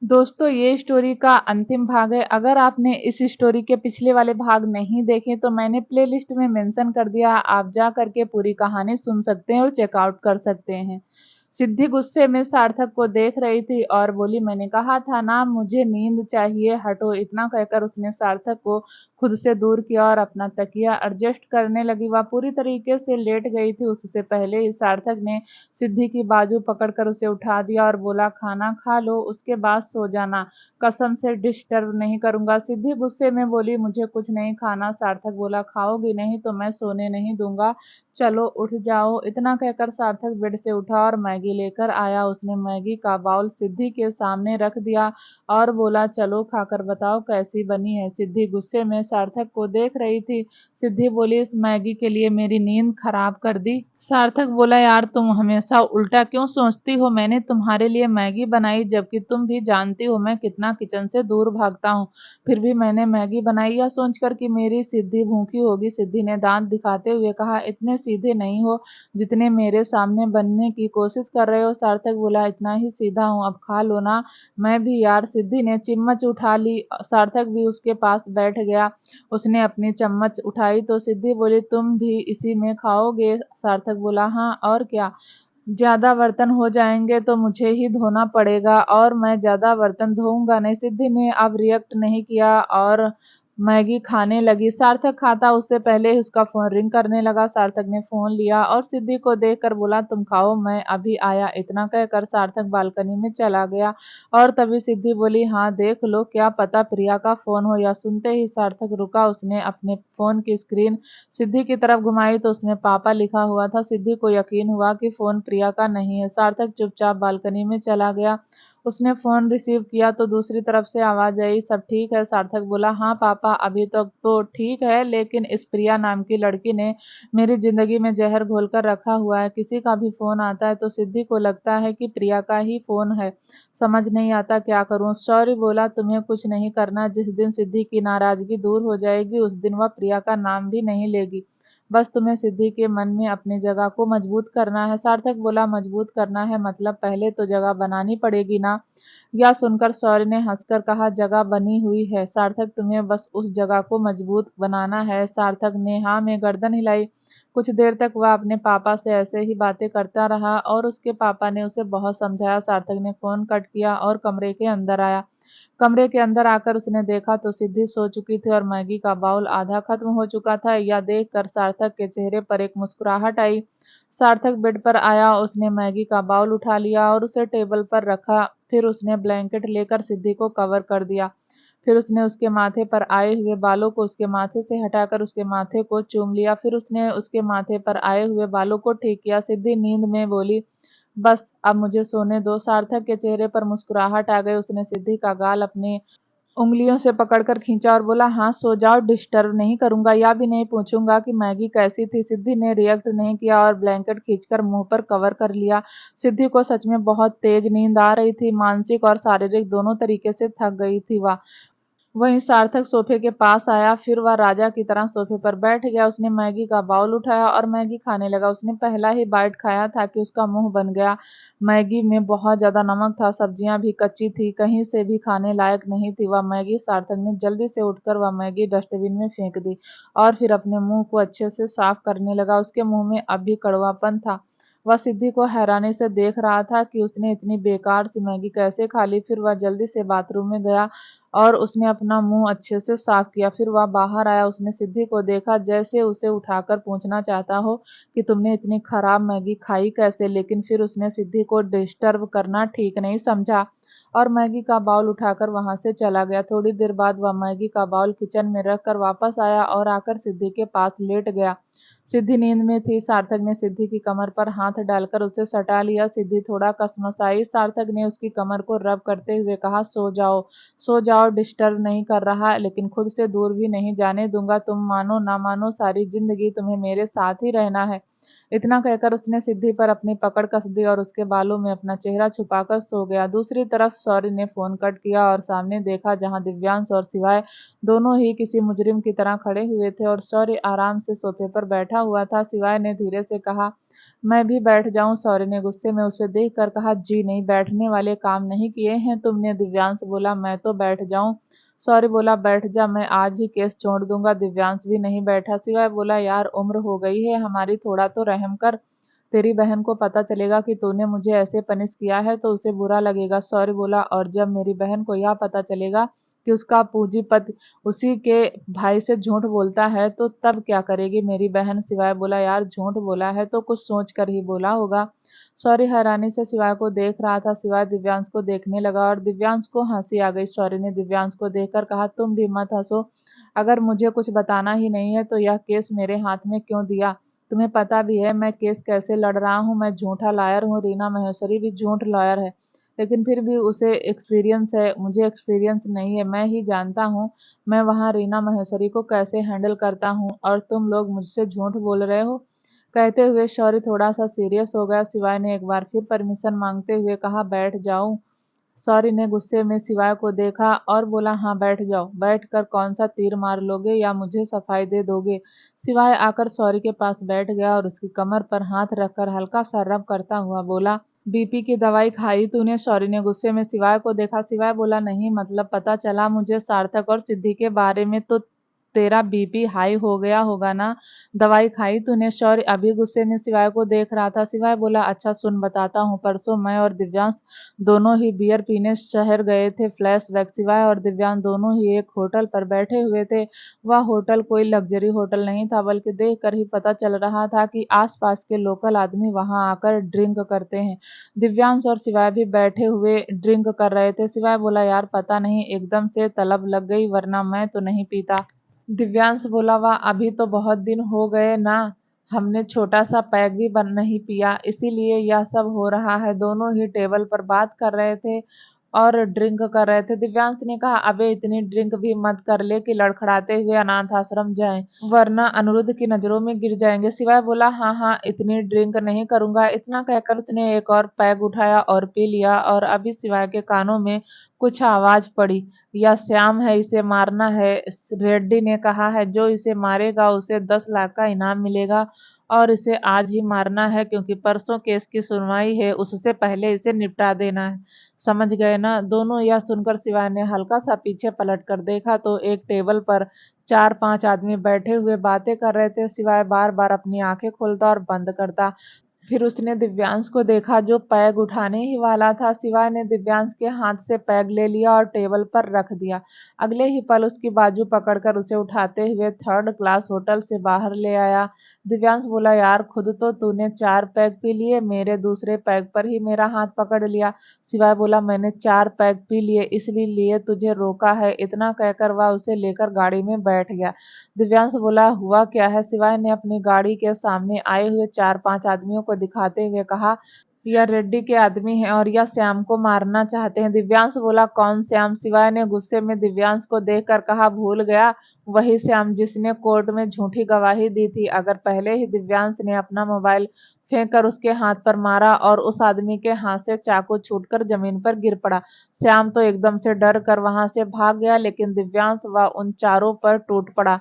दोस्तों, ये स्टोरी का अंतिम भाग है। अगर आपने इस स्टोरी के पिछले वाले भाग नहीं देखे तो मैंने प्लेलिस्ट में मेंशन कर दिया, आप जा करके पूरी कहानी सुन सकते हैं और चेकआउट कर सकते हैं। सिद्धि गुस्से में सार्थक को देख रही थी और बोली, मैंने कहा था ना मुझे नींद चाहिए, हटो। इतना कहकर उसने सार्थक को खुद से दूर किया और अपना तकिया एडजस्ट करने लगी। वह पूरी तरीके से लेट गई थी। उससे पहले ही सार्थक ने सिद्धि की बाजू पकड़कर उसे उठा दिया और बोला, खाना खा लो, उसके बाद सो जाना, कसम से डिस्टर्ब नहीं करूंगा। सिद्धि गुस्से में बोली, मुझे कुछ नहीं खाना। सार्थक बोला, खाओगी नहीं तो मैं सोने नहीं दूंगा, चलो उठ जाओ। इतना कहकर सार्थक बेड से उठा और मैगी लेकर आया। उसने मैगी का बाउल सिद्धि के सामने रख दिया और बोला, चलो खाकर बताओ कैसी बनी है। सिद्धि गुस्से में सार्थक को देख रही थी। सिद्धि बोली, इस मैगी के लिए मेरी नींद खराब कर दी। सार्थक बोला, यार तुम हमेशा उल्टा क्यों सोचती हो? मैंने तुम्हारे लिए मैगी बनाई, जबकि तुम भी जानती हो मैं कितना किचन से दूर भागता हूँ। फिर भी मैंने मैगी बनाई, यह सोचकर कि मेरी सिद्धि भूखी होगी। सिद्धि ने दांत दिखाते हुए कहा, इतने सीधे नहीं हो जितने मेरे सामने बनने की कोशिश कर रहे हो। सार्थक बोला, इतना ही सीधा हूँ, अब खा लो ना। मैं भी यार। सिद्धि ने चम्मच उठा ली। सार्थक भी उसके पास बैठ गया। उसने अपनी चम्मच उठाई तो सिद्धि बोली, तुम भी इसी में खाओगे? सार्थक बोला, हाँ और क्या, ज्यादा बर्तन हो जाएंगे तो मुझे ही धोना पड़ेगा और मैं ज्यादा बर्तन धोऊंगा नहीं। सिद्धि ने अब रिएक्ट नहीं किया और मैगी खाने लगी। सार्थक खाता उससे पहले ही उसका फोन रिंग करने लगा। सार्थक ने फोन लिया और सिद्धि को देखकर बोला, तुम खाओ, मैं अभी आया। इतना कहकर सार्थक बालकनी में चला गया और तभी सिद्धि बोली, हाँ देख लो, क्या पता प्रिया का फोन हो। या सुनते ही सार्थक रुका। उसने अपने फोन की स्क्रीन सिद्धि की तरफ घुमाई तो उसमें पापा लिखा हुआ था। सिद्धि को यकीन हुआ कि फोन प्रिया का नहीं है। सार्थक चुपचाप बालकनी में चला गया। उसने फोन रिसीव किया तो दूसरी तरफ से आवाज आई, सब ठीक है? सार्थक बोला, हाँ पापा, अभी तक तो ठीक है, लेकिन इस प्रिया नाम की लड़की ने मेरी जिंदगी में जहर घोलकर रखा हुआ है। किसी का भी फोन आता है तो सिद्धि को लगता है कि प्रिया का ही फोन है। समझ नहीं आता क्या करूं। शौर्य बोला, तुम्हें कुछ नहीं करना। जिस दिन सिद्धि की नाराजगी दूर हो जाएगी उस दिन वह प्रिया का नाम भी नहीं लेगी। बस तुम्हें सिद्धि के मन में अपनी जगह को मजबूत करना है। सार्थक बोला, मजबूत करना है मतलब पहले तो जगह बनानी पड़ेगी ना। यह सुनकर शौर्य ने हंसकर कहा, जगह बनी हुई है सार्थक, तुम्हें बस उस जगह को मजबूत बनाना है। सार्थक ने हाँ में गर्दन हिलाई। कुछ देर तक वह अपने पापा से ऐसे ही बातें करता रहा और उसके पापा ने उसे बहुत समझाया। सार्थक ने फोन कट किया और कमरे के अंदर आया। कमरे के अंदर आकर उसने देखा तो सिद्धि सो चुकी थी और मैगी का बाउल आधा खत्म हो चुका था। यह देखकर सार्थक के चेहरे पर एक मुस्कुराहट आई। सार्थक बेड पर आया, उसने मैगी का बाउल उठा लिया और उसे टेबल पर रखा। फिर उसने ब्लैंकेट लेकर सिद्धि को कवर कर दिया। फिर उसने उसके माथे पर आए हुए बालों को उसके माथे से हटाकर उसके माथे को चूम लिया। फिर उसने उसके माथे पर आए हुए बालों को ठीक किया। सिद्धि नींद में बोली, बस अब मुझे सोने दो। सार्थक के चेहरे पर मुस्कुराहट आ गई। उसने सिद्धि का गाल अपनी उंगलियों से पकड़कर खींचा और बोला, हाँ सो जाओ, डिस्टर्ब नहीं करूंगा, या भी नहीं पूछूंगा कि मैगी कैसी थी। सिद्धि ने रिएक्ट नहीं किया और ब्लैंकेट खींचकर मुंह पर कवर कर लिया। सिद्धि को सच में बहुत तेज नींद आ रही थी। मानसिक और शारीरिक दोनों तरीके से थक गई थी वह। वहीं सार्थक सोफे के पास आया। फिर वह राजा की तरह सोफे पर बैठ गया। उसने मैगी का बाउल उठाया और मैगी खाने लगा। उसने पहला ही बाइट खाया था कि उसका मुंह बन गया। मैगी में बहुत ज्यादा नमक था, सब्जियां भी कच्ची थी, कहीं से भी खाने लायक नहीं थी वह मैगी। सार्थक ने जल्दी से उठकर वह मैगी डस्टबिन में फेंक दी और फिर अपने मुंह को अच्छे से साफ करने लगा। उसके मुंह में अब भी कड़वापन था। वह सिद्धि को हैरानी से देख रहा था कि उसने इतनी बेकार सी मैगी कैसे खा ली। फिर वह जल्दी से बाथरूम में गया और उसने अपना मुंह अच्छे से साफ किया। फिर वह बाहर आया। उसने सिद्धि को देखा जैसे उसे उठाकर पूछना चाहता हो कि तुमने इतनी खराब मैगी खाई कैसे, लेकिन फिर उसने सिद्धि को डिस्टर्ब करना ठीक नहीं समझा और मैगी का बाउल उठाकर वहां से चला गया। थोड़ी देर बाद वह मैगी का बाउल किचन में रखकर वापस आया और आकर सिद्धि के पास लेट गया। सिद्धि नींद में थी। सार्थक ने सिद्धि की कमर पर हाथ डालकर उसे सटा लिया। सिद्धि थोड़ा कसमसाई। सार्थक ने उसकी कमर को रब करते हुए कहा, सो जाओ, सो जाओ, डिस्टर्ब नहीं कर रहा, लेकिन खुद से दूर भी नहीं जाने दूंगा। तुम मानो ना मानो सारी जिंदगी तुम्हें मेरे साथ ही रहना है। इतना कहकर उसने सिद्धि पर अपनी पकड़ कस दी और उसके बालों में अपना चेहरा छुपाकर सो गया। दूसरी तरफ शौर्य ने फोन कट किया और सामने देखा जहां दिव्यांश और शिवाय दोनों ही किसी मुजरिम की तरह खड़े हुए थे और शौर्य आराम से सोफे पर बैठा हुआ था। शिवाय ने धीरे से कहा, मैं भी बैठ जाऊं? शौर्य ने गुस्से में उसे देख कर कहा। जी नहीं, बैठने वाले काम नहीं किए हैं तुमने। दिव्यांश बोला। मैं तो बैठ जाऊं? शौर्य बोला। बैठ जा, मैं आज ही केस छोड़ दूंगा। दिव्यांश भी नहीं बैठा। शिवाय बोला। यार उम्र हो गई है हमारी, थोड़ा तो रहम कर। तेरी बहन को पता चलेगा कि तूने मुझे ऐसे पनिश किया है तो उसे बुरा लगेगा। शौर्य बोला। और जब मेरी बहन को यह पता चलेगा कि उसका पूंजीपति उसी के भाई से झूठ बोलता है तो तब क्या करेगी मेरी बहन? शिवाय बोला। यार झूठ बोला है तो कुछ सोच कर ही बोला होगा। शौर्य हैरानी से शिवाय को देख रहा था। शिवाय दिव्यांश को देखने लगा और दिव्यांश को हंसी आ गई। शौर्य ने दिव्यांश को देखकर कहा। तुम भी मत हंसो। अगर मुझे कुछ बताना ही नहीं है तो यह केस मेरे हाथ में क्यों दिया? तुम्हें पता भी है मैं केस कैसे लड़ रहा हूँ। मैं झूठा लॉयर हूँ। रीना महेश्वरी भी झूठ लॉयर है, लेकिन फिर भी उसे एक्सपीरियंस है, मुझे एक्सपीरियंस नहीं है। मैं ही जानता हूँ मैं वहाँ रीना महेश्वरी को कैसे हैंडल करता हूँ, और तुम लोग मुझसे झूठ बोल रहे हो। कहते हुए शौर्य थोड़ा सा सीरियस हो गया। शिवाय ने एक बार फिर परमिशन मांगते हुए कहा। बैठ जाऊं? शौर्य ने गुस्से में शिवाय को देखा और बोला। हाँ बैठ जाओ। बैठ कर कौन सा तीर मार लोगे या मुझे सफाई दे दोगे? शिवाय आकर शौर्य के पास बैठ गया और उसकी कमर पर हाथ रखकर हल्का सा रब करता हुआ बोला। बीपी की दवाई खाई तूने? शौर्य ने गुस्से में शिवाय को देखा। शिवाय बोला। नहीं, मतलब पता चला मुझे सार्थक और सिद्धि के बारे में, तो तेरा बीपी हाई हो गया होगा ना? दवाई खाई तूने? शौर्य अभी गुस्से में शिवाय को देख रहा था। शिवाय बोला। अच्छा सुन, बताता हूँ। परसों मैं और दिव्यांश दोनों ही बियर पीने शहर गए थे। फ्लैशबैक। शिवाय और दिव्यांश दोनों ही एक होटल पर बैठे हुए थे। वह होटल कोई लग्जरी होटल नहीं था, बल्कि देखकर ही पता चल रहा था कि आसपास के लोकल आदमी वहां आकर ड्रिंक करते हैं। दिव्यांश और शिवाय भी बैठे हुए ड्रिंक कर रहे थे। शिवाय बोला। यार पता नहीं एकदम से तलब लग गई, वरना मैं तो नहीं पीता। दिव्यांश बोला। वाह, अभी तो बहुत दिन हो गए ना, हमने छोटा सा पैग भी बन नहीं पिया, इसीलिए यह सब हो रहा है। दोनों ही टेबल पर बात कर रहे थे और ड्रिंक कर रहे थे। दिव्यांश ने कहा। अबे इतनी ड्रिंक भी मत कर ले कि लड़खड़ाते हुए अनाथ आश्रम जाएं, वरना अनिरुद्ध की नजरों में गिर जाएंगे। सिवाय बोला। हाँ हाँ, इतनी ड्रिंक नहीं करूंगा। इतना कहकर उसने एक और पैग उठाया और पी लिया, और अभी सिवाय के कानों में कुछ आवाज पड़ी। यह श्याम है, इसे मारना है। रेड्डी ने कहा है जो इसे मारेगा उसे 10 लाख का इनाम मिलेगा, और इसे आज ही मारना है क्योंकि परसों केस की सुनवाई है, उससे पहले इसे निपटा देना है। समझ गए ना? दोनों यह सुनकर शिवाय ने हल्का सा पीछे पलट कर देखा तो एक टेबल पर 4-5 आदमी बैठे हुए बातें कर रहे थे। शिवाय बार बार अपनी आंखें खोलता और बंद करता। फिर उसने दिव्यांश को देखा जो पैग उठाने ही वाला था। शिवाय ने दिव्यांश के हाथ से पैग ले लिया और टेबल पर रख दिया। अगले ही पल उसकी बाजू पकड़कर उसे उठाते हुए 3rd क्लास होटल से बाहर ले आया। दिव्यांश बोला। यार खुद तो तूने 4 पैग पी लिए, मेरे दूसरे पैग पर ही मेरा हाथ पकड़ लिया। शिवाय बोला। मैंने 4 पैग पी लिए, इसलिए तुझे रोका है। इतना कहकर वह उसे लेकर गाड़ी में बैठ गया। दिव्यांश बोला। हुआ क्या है? शिवाय ने अपनी गाड़ी के सामने आए हुए 4-5 आदमियों को दिखाते हुए कहा। यह रेड्डी के आदमी हैं और यह श्याम को मारना चाहते हैं। दिव्यांश बोला। कौन श्याम? शिवाय ने गुस्से में दिव्यांश को देखकर कहा। भूल गया? वही श्याम जिसने कोर्ट में झूठी गवाही दी थी। अगर पहले ही दिव्यांश ने अपना मोबाइल फेंक कर उसके हाथ पर मारा और उस आदमी के हाथ से चाकू छूटकर जमीन पर गिर पड़ा। श्याम तो एकदम से डर कर वहां से भाग गया, लेकिन दिव्यांश व उन चारों पर टूट पड़ा।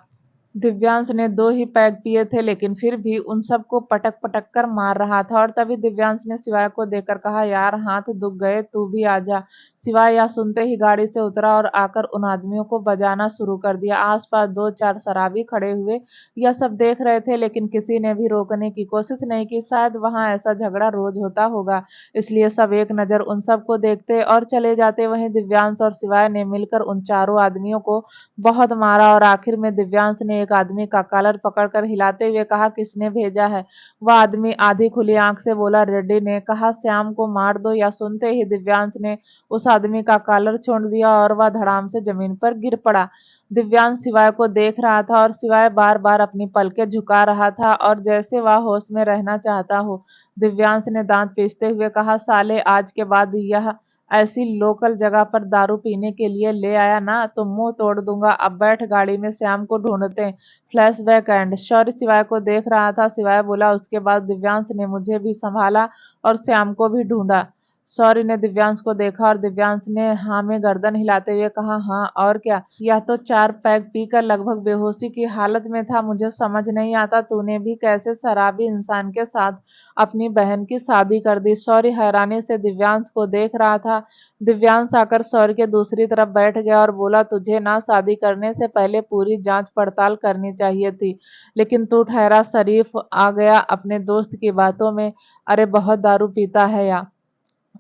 दिव्यांश ने 2 ही पैग पिए थे, लेकिन फिर भी उन सबको पटक पटक कर मार रहा था। और तभी दिव्यांश ने शिवाय को देखकर कहा। यार हाथ दुख गए, तू भी आजा। शिवाय यह सुनते ही गाड़ी से उतरा और आकर उन आदमियों को बजाना शुरू कर दिया। आसपास 2-4 शराबी खड़े हुए यह सब देख रहे थे, लेकिन किसी ने भी रोकने की कोशिश नहीं की। शायद वहां ऐसा झगड़ा रोज होता होगा, इसलिए सब एक नजर उन सबको देखते और चले जाते। वहीं दिव्यांश और शिवाय ने मिलकर उन चारों आदमियों को बहुत मारा, और आखिर में दिव्यांश ने एक आदमी का कॉलर पकड़कर हिलाते हुए कहा। किसने भेजा है? वह आदमी आधी खुली आंख से बोला। रेड्डी ने कहा श्याम को मार दो। या सुनते ही दिव्यांश ने उस आदमी का कॉलर छोड़ दिया और वह धड़ाम से जमीन पर गिर पड़ा। दिव्यांश शिवाय को देख रहा था और शिवाय बार बार अपनी पलकें झुका रहा था और जैसे वह होश में रहना चाहता हो। दिव्यांश ने दांत पीसते हुए कहा। साले, आज के बाद यह ऐसी लोकल जगह पर दारू पीने के लिए ले आया ना तो मुंह तोड़ दूंगा। अब बैठ गाड़ी में, श्याम को ढूंढते हैं। Flashback and. शौर्य शिवाय को देख रहा था। शिवाय बोला। उसके बाद दिव्यांश ने मुझे भी संभाला और श्याम को भी ढूंढा। शौर्य ने दिव्यांश को देखा और दिव्यांश ने हाँ में गर्दन हिलाते हुए कहा, हाँ और क्या। यह तो 4 पैग पीकर लगभग बेहोशी की हालत में था। मुझे समझ नहीं आता तूने भी कैसे शराबी इंसान के साथ अपनी बहन की शादी कर दी। शौर्य हैरानी से दिव्यांश को देख रहा था। दिव्यांश आकर शौर्य के दूसरी तरफ बैठ गया और बोला, तुझे ना शादी करने से पहले पूरी जांच पड़ताल करनी चाहिए थी, लेकिन तू ठहरा शरीफ आ गया अपने दोस्त की बातों में। अरे बहुत दारू पीता है या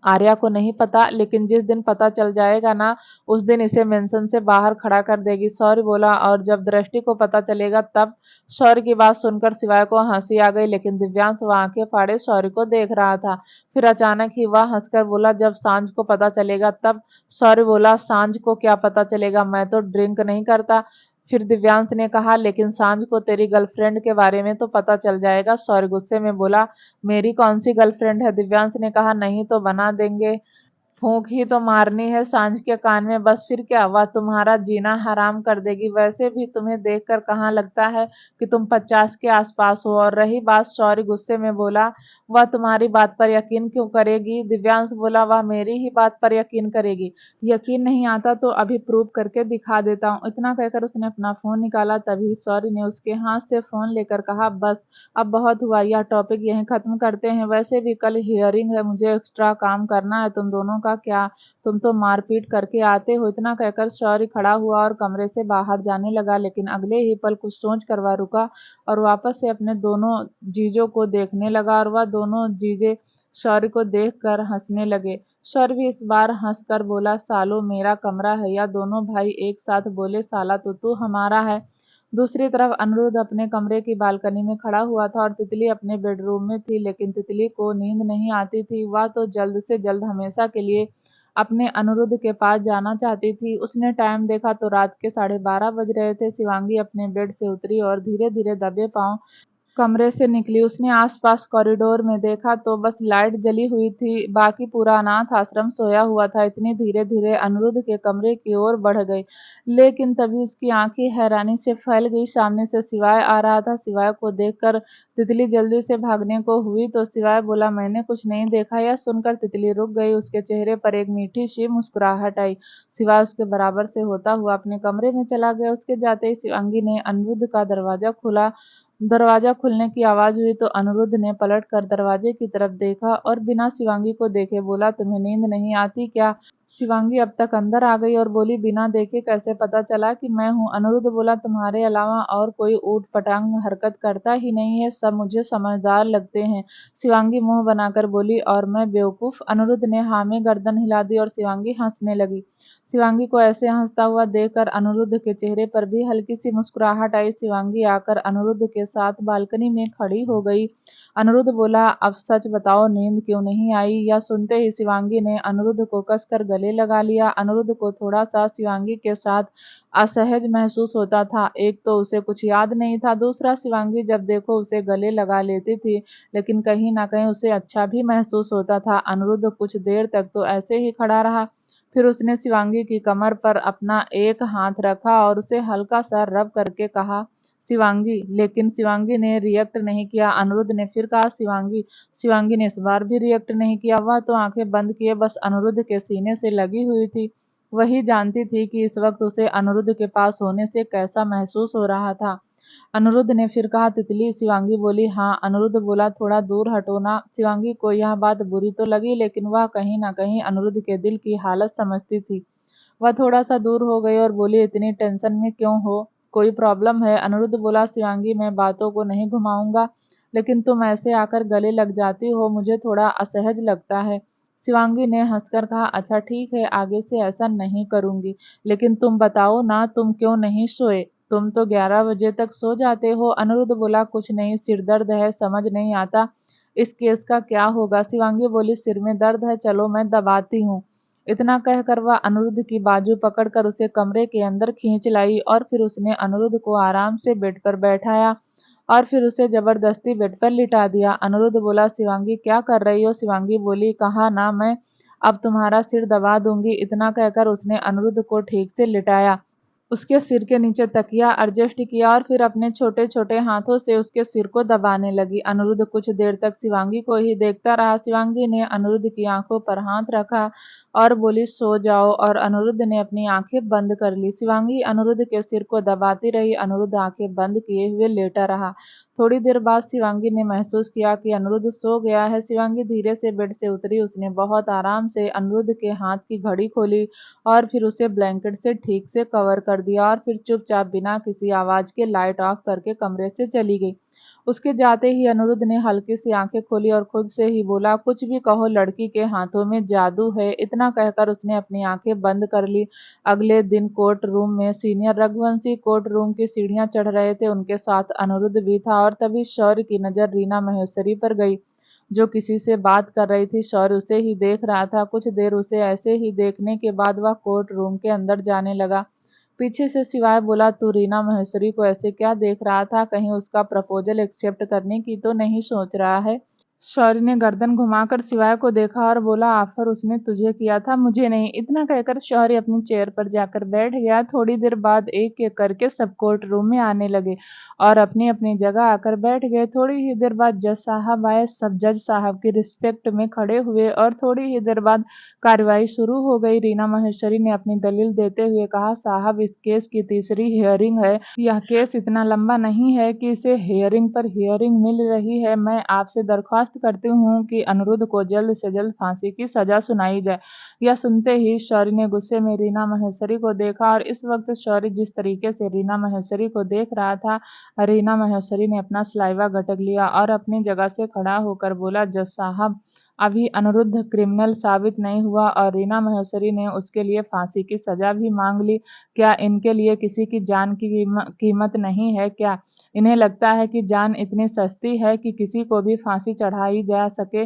आर्या को नहीं पता, लेकिन जिस दिन पता चल जाएगा ना, उस दिन इसे मेंशन से बाहर खड़ा कर देगी। शौर्य बोला, और जब दृष्टि को पता चलेगा तब। शौर्य की बात सुनकर शिवाय को हंसी आ गई, लेकिन दिव्यांश वह आंखें फाड़े शौर्य को देख रहा था। फिर अचानक ही वह हंसकर बोला, जब सांझ को पता चलेगा तब। शौर्य बोला, सांझ को क्या पता चलेगा, मैं तो ड्रिंक नहीं करता। फिर दिव्यांश ने कहा, लेकिन सांझ को तेरी गर्लफ्रेंड के बारे में तो पता चल जाएगा। शौर्य गुस्से में बोला, मेरी कौन सी गर्लफ्रेंड है। दिव्यांश ने कहा, नहीं तो बना देंगे, फूंक ही तो मारनी है सांझ के कान में, बस फिर क्या, वह तुम्हारा जीना हराम कर देगी। वैसे भी तुम्हें देखकर कहाँ लगता है कि तुम 50 के आसपास हो। और रही बात, शौर्य गुस्से में बोला, वह तुम्हारी बात पर यकीन क्यों करेगी। दिव्यांश बोला, वह मेरी ही बात पर यकीन करेगी। यकीन नहीं आता तो अभी प्रूव करके दिखा देता हूँ। इतना कहकर उसने अपना फोन निकाला। तभी शौर्य ने उसके हाथ से फोन लेकर कहा, बस अब बहुत हुआ, यह टॉपिक यहीं खत्म करते हैं। वैसे भी कल हियरिंग है, मुझे एक्स्ट्रा काम करना है। तुम दोनों का क्या, तुम तो मारपीट करके आते हो। इतना कहकर शौर्य खड़ा हुआ और कमरे से बाहर जाने लगा, लेकिन अगले ही पल कुछ सोच कर वह रुका और वापस से अपने दोनों जीजों को देखने लगा, और वह दोनों जीजे शौर्य को देखकर हंसने लगे। शौर्य भी इस बार हंसकर बोला, सालो मेरा कमरा है। या दोनों भाई एक साथ बोले, साला तो तू हमारा है। दूसरी तरफ अनिरुद्ध अपने कमरे की बालकनी में खड़ा हुआ था और तितली अपने बेडरूम में थी, लेकिन तितली को नींद नहीं आती थी। वह तो जल्द से जल्द हमेशा के लिए अपने अनिरुद्ध के पास जाना चाहती थी। उसने टाइम देखा तो रात के 12:30 बज रहे थे। शिवांगी अपने बेड से उतरी और धीरे धीरे दबे पांव कमरे से निकली। उसने आसपास कॉरिडोर में देखा तो बस लाइट जली हुई थी, बाकी पूरा अनाथ आश्रम सोया हुआ था। इतनी धीरे धीरे अनिरुद्ध के कमरे की ओर बढ़ गई, लेकिन तभी उसकी आंखें हैरानी से फैल गई। सामने से शिवाय आ रहा था। शिवाय को देखकर तितली जल्दी से भागने को हुई तो शिवाय बोला, मैंने कुछ नहीं देखा। यह सुनकर तितली रुक गई। उसके चेहरे पर एक मीठी सी मुस्कुराहट आई। शिवाय उसके बराबर से होता हुआ अपने कमरे में चला गया। उसके जाते ही शिवांगी ने अनिरुद्ध का दरवाजा खुला। दरवाजा खुलने की आवाज हुई तो अनिरुद्ध ने पलट कर दरवाजे की तरफ देखा और बिना शिवांगी को देखे बोला, तुम्हें नींद नहीं आती क्या। शिवांगी अब तक अंदर आ गई और बोली, बिना देखे कैसे पता चला कि मैं हूँ। अनिरुद्ध बोला, तुम्हारे अलावा और कोई ऊट पटांग हरकत करता ही नहीं है, सब मुझे समझदार लगते हैं। शिवांगी मुंह बनाकर बोली, और मैं बेवकूफ। अनिरुद्ध ने हाँ में गर्दन हिला दी और शिवांगी हंसने लगी। शिवांगी को ऐसे हंसता हुआ देखकर अनिरुद्ध के चेहरे पर भी हल्की सी मुस्कुराहट आई। शिवांगी आकर अनिरुद्ध के साथ बालकनी में खड़ी हो गई। अनिरुद्ध बोला, अब सच बताओ नींद क्यों नहीं आई। यह सुनते ही शिवांगी ने अनिरुद्ध को कसकर गले लगा लिया। अनिरुद्ध को थोड़ा सा शिवांगी के साथ असहज महसूस होता था। एक तो उसे कुछ याद नहीं था, दूसरा शिवांगी जब देखो उसे गले लगा लेती थी, लेकिन कहीं ना कहीं उसे अच्छा भी महसूस होता था। अनिरुद्ध कुछ देर तक तो ऐसे ही खड़ा रहा, फिर उसने शिवांगी की कमर पर अपना एक हाथ रखा और उसे हल्का सा रब करके कहा, शिवांगी। लेकिन शिवांगी ने रिएक्ट नहीं किया। अनिरुद्ध ने फिर कहा, शिवांगी। शिवांगी ने इस बार भी रिएक्ट नहीं किया। वह तो आंखें बंद किए बस अनिरुद्ध के सीने से लगी हुई थी। वही जानती थी कि इस वक्त उसे अनिरुद्ध के पास होने से कैसा महसूस हो रहा था। अनिरुद्ध ने फिर कहा, तितली। शिवांगी बोली, हाँ। अनिरुद्ध बोला, थोड़ा दूर हटो ना। शिवांगी को यह बात बुरी तो लगी, लेकिन वह कहीं ना कहीं अनिरुद्ध के दिल की हालत समझती थी। वह थोड़ा सा दूर हो गई और बोली, इतनी टेंशन में क्यों हो, कोई प्रॉब्लम है। अनिरुद्ध बोला, शिवांगी मैं बातों को नहीं घुमाऊंगा, लेकिन तुम ऐसे आकर गले लग जाती हो, मुझे थोड़ा असहज लगता है। शिवांगी ने हंसकर कहा, अच्छा ठीक है, आगे से ऐसा नहीं करूंगी। लेकिन तुम बताओ ना, तुम क्यों नहीं सोए, तुम तो 11 बजे तक सो जाते हो। अनिरुद्ध बोला, कुछ नहीं, सिर दर्द है, समझ नहीं आता इस केस का क्या होगा। शिवांगी बोली, सिर में दर्द है, चलो मैं दबाती हूँ। इतना कहकर वह अनिरुद्ध की बाजू पकड़कर उसे कमरे के अंदर खींच लाई और फिर उसने अनिरुद्ध को आराम से बेड पर बैठाया और फिर उसे जबरदस्ती बेड पर लिटा दिया। अनिरुद्ध बोला, शिवांगी क्या कर रही हो। शिवांगी बोली, कहा ना मैं अब तुम्हारा सिर दबा दूंगी। इतना कहकर उसने अनिरुद्ध को ठीक से लिटाया। उसके सिर के नीचे तकिया एडजस्ट किया और फिर अपने छोटे छोटे हाथों से उसके सिर को दबाने लगी। अनिरुद्ध कुछ देर तक शिवांगी को ही देखता रहा। शिवांगी ने अनिरुद्ध की आंखों पर हाथ रखा और बोली, सो जाओ, और अनिरुद्ध ने अपनी आंखें बंद कर ली। शिवांगी अनिरुद्ध के सिर को दबाती रही। अनिरुद्ध आंखें बंद किए हुए लेटा रहा। थोड़ी देर बाद शिवांगी ने महसूस किया कि अनिरुद्ध सो गया है। शिवांगी धीरे से बेड से उतरी। उसने बहुत आराम से अनिरुद्ध के हाथ की घड़ी खोली और फिर उसे ब्लैंकेट से ठीक से कवर कर दिया और फिर चुपचाप बिना किसी आवाज के लाइट ऑफ करके कमरे से चली गई। उसके जाते ही अनिरुद्ध ने हल्की सी आंखें खोली और खुद से ही बोला, कुछ भी कहो, लड़की के हाथों में जादू है। इतना कहकर उसने अपनी आंखें बंद कर ली। अगले दिन कोर्ट रूम में सीनियर रघुवंशी कोर्ट रूम की सीढ़ियां चढ़ रहे थे। उनके साथ अनिरुद्ध भी था और तभी शौर्य की नजर रीना महेश्वरी पर गई, जो किसी से बात कर रही थी। शौर्य उसे ही देख रहा था। कुछ देर उसे ऐसे ही देखने के बाद वह कोर्ट रूम के अंदर जाने लगा। पीछे से शिवाय बोला, तू रीना महेश्वरी को ऐसे क्या देख रहा था? कहीं उसका प्रपोजल एक्सेप्ट करने की तो नहीं सोच रहा है? शौर्य ने गर्दन घुमाकर शिवाय को देखा और बोला, ऑफर उसने तुझे किया था, मुझे नहीं। इतना कहकर शौर्य अपनी चेयर पर जाकर बैठ गया। थोड़ी देर बाद एक एक करके सब कोर्ट रूम में आने लगे और अपनी अपनी जगह आकर बैठ गए। थोड़ी ही देर बाद जज साहब आए। सब जज साहब की रिस्पेक्ट में खड़े हुए और थोड़ी ही देर बाद कार्यवाही शुरू हो गई। रीना महेश्वरी ने अपनी दलील देते हुए कहा, साहब, इस केस की तीसरी हियरिंग है। यह केस इतना लंबा नहीं है कि इसे हियरिंग पर हियरिंग मिल रही है। मैं आपसे दरख्वास्त करती हूँ कि अनिरुद्ध को जल्द से जल्द फांसी की सजा सुनाई जाए। यह सुनते ही शौर्य ने गुस्से में रीना महेश्वरी को देखा और इस वक्त शौर्य जिस तरीके से रीना महेश्वरी को देख रहा था, रीना महेश्वरी ने अपना सलाइवा गटक लिया और अपनी जगह से खड़ा होकर बोला, जज साहब, अभी अनिरुद्ध क्रिमिनल साबित नहीं हुआ और रीना महेश्वरी ने उसके लिए फांसी की सजा भी मांग ली। क्या इनके लिए किसी की जान की कीमत नहीं है क्या? इन्हें लगता है कि जान इतनी सस्ती है कि किसी को भी फांसी चढ़ाई जा सके?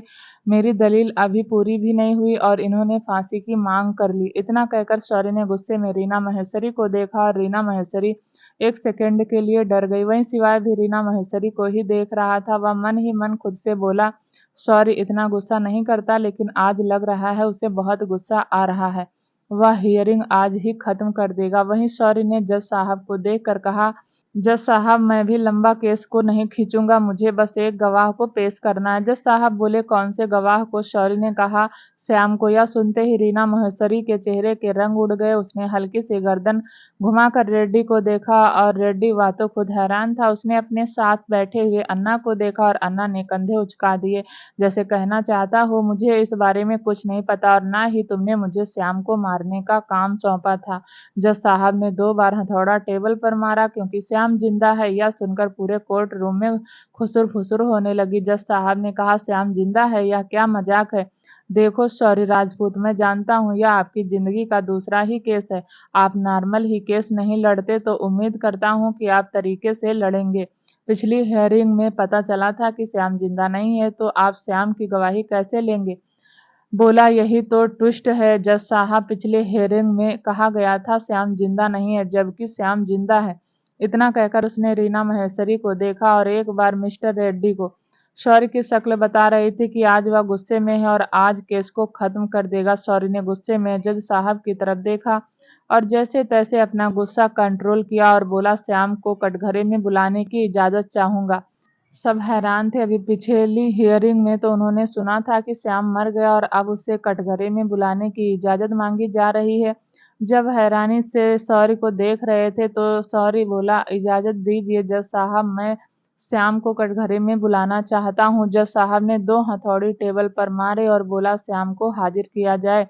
मेरी दलील अभी पूरी भी नहीं हुई और इन्होंने फांसी की मांग कर ली। इतना कहकर शौर्य ने गुस्से में रीना महेश्वरी को देखा और रीना महेश्वरी एक सेकंड के लिए डर गई। वहीं शिवाय भी रीना महेश्वरी को ही देख रहा था। वह मन ही मन खुद से बोला, शौर्य इतना गुस्सा नहीं करता, लेकिन आज लग रहा है उसे बहुत गुस्सा आ रहा है। वह हियरिंग आज ही खत्म कर देगा। वहीं शौर्य ने जज साहब को देखकर कहा, जज साहब, मैं भी लंबा केस को नहीं खींचूंगा, मुझे बस एक गवाह को पेश करना है। जज साहब बोले, कौन से गवाह को? शौर्य ने कहा, श्याम को। यह सुनते ही रीना महेश्वरी के चेहरे के रंग उड़ गए। उसने हल्की सी गर्दन घुमाकर रेड्डी को देखा और रेड्डी वह तो खुद हैरान था। उसने अपने साथ बैठे हुए अन्ना को देखा और अन्ना ने कंधे उचका दिए, जैसे कहना चाहता हो, मुझे इस बारे में कुछ नहीं पता और ना ही तुमने मुझे श्याम को मारने का काम सौंपा था। जज साहब ने 2 बार हथौड़ा टेबल पर मारा, क्योंकि श्याम जिंदा है। यह सुनकर पूरे कोर्ट रूम में खुसुर फुसुर होने लगी। जज साहब ने कहा, श्याम जिंदा है? यह क्या मजाक है? देखो शौर्य राजपूत, मैं जानता हूँ यह आपकी जिंदगी का दूसरा ही केस है। आप नॉर्मल ही केस नहीं लड़ते, तो उम्मीद करता हूँ कि आप तरीके से लड़ेंगे। पिछली हियरिंग में पता चला था कि श्याम जिंदा नहीं है, तो आप श्याम की गवाही कैसे लेंगे? बोला, यही तो ट्विस्ट है जज साहब, पिछले हियरिंग में कहा गया था श्याम जिंदा नहीं है, जबकि श्याम जिंदा है। इतना कहकर उसने रीना महेश्वरी को देखा और एक बार मिस्टर रेड्डी को। शौर्य की शक्ल बता रही थी कि आज वह गुस्से में है और आज केस को खत्म कर देगा। शौर्य ने गुस्से में जज साहब की तरफ देखा और जैसे तैसे अपना गुस्सा कंट्रोल किया और बोला, श्याम को कटघरे में बुलाने की इजाजत चाहूंगा। सब हैरान थे। अभी पिछली हियरिंग में तो उन्होंने सुना था कि श्याम मर गया और अब उसे कटघरे में बुलाने की इजाजत मांगी जा रही है। जब हैरानी से शौर्य को देख रहे थे तो शौर्य बोला, इजाजत दीजिए जज साहब, मैं श्याम को कटघरे में बुलाना चाहता हूँ। जज साहब ने 2 हथौड़ी टेबल पर मारे और बोला, श्याम को हाजिर किया जाए।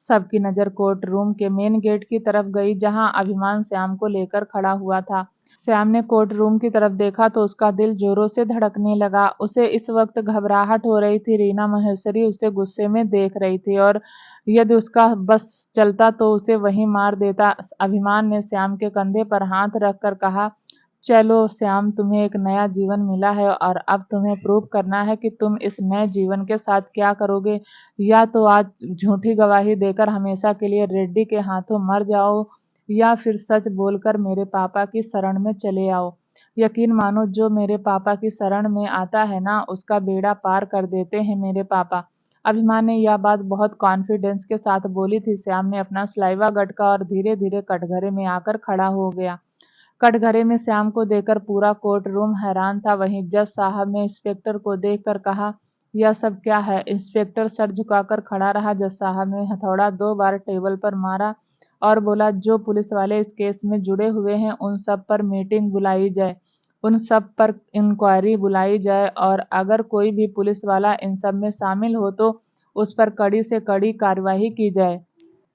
सबकी नजर कोर्ट रूम के मेन गेट की तरफ गई, जहां अभिमान श्याम को लेकर खड़ा हुआ था। श्याम ने कोर्ट रूम की तरफ देखा तो उसका दिल जोरों से धड़कने लगा। उसे इस वक्त घबराहट हो रही थी। रीना महेश्वरी उसे गुस्से में देख रही थी और यदि उसका बस चलता तो उसे वहीं मार देता। अभिमान ने श्याम के कंधे पर हाथ रखकर कहा, चलो श्याम, तुम्हें एक नया जीवन मिला है और अब तुम्हें प्रूव करना है कि तुम इस नए जीवन के साथ क्या करोगे। या तो आज झूठी गवाही देकर हमेशा के लिए रेड्डी के हाथों मर जाओ, या फिर सच बोलकर मेरे पापा की शरण में चले आओ। यकीन मानो, जो मेरे पापा की शरण में आता है ना, उसका बेड़ा पार कर देते हैं मेरे पापा। अभिमान ने यह बात बहुत कॉन्फिडेंस के साथ बोली थी। श्याम ने अपना सलाइवा गटका और धीरे धीरे कटघरे में आकर खड़ा हो गया। कटघरे में श्याम को देखकर पूरा कोर्ट रूम हैरान था। वहीं जज साहब ने इंस्पेक्टर को देखकर कहा, यह सब क्या है? इंस्पेक्टर सर झुकाकर खड़ा रहा। जज साहब ने हथौड़ा 2 बार टेबल पर मारा और बोला, जो पुलिस वाले इस केस में जुड़े हुए हैं उन सब पर मीटिंग बुलाई जाए, उन सब पर इंक्वायरी बुलाई जाए और अगर कोई भी पुलिस वाला इन सब में शामिल हो तो उस पर कड़ी से कड़ी कार्यवाही की जाए।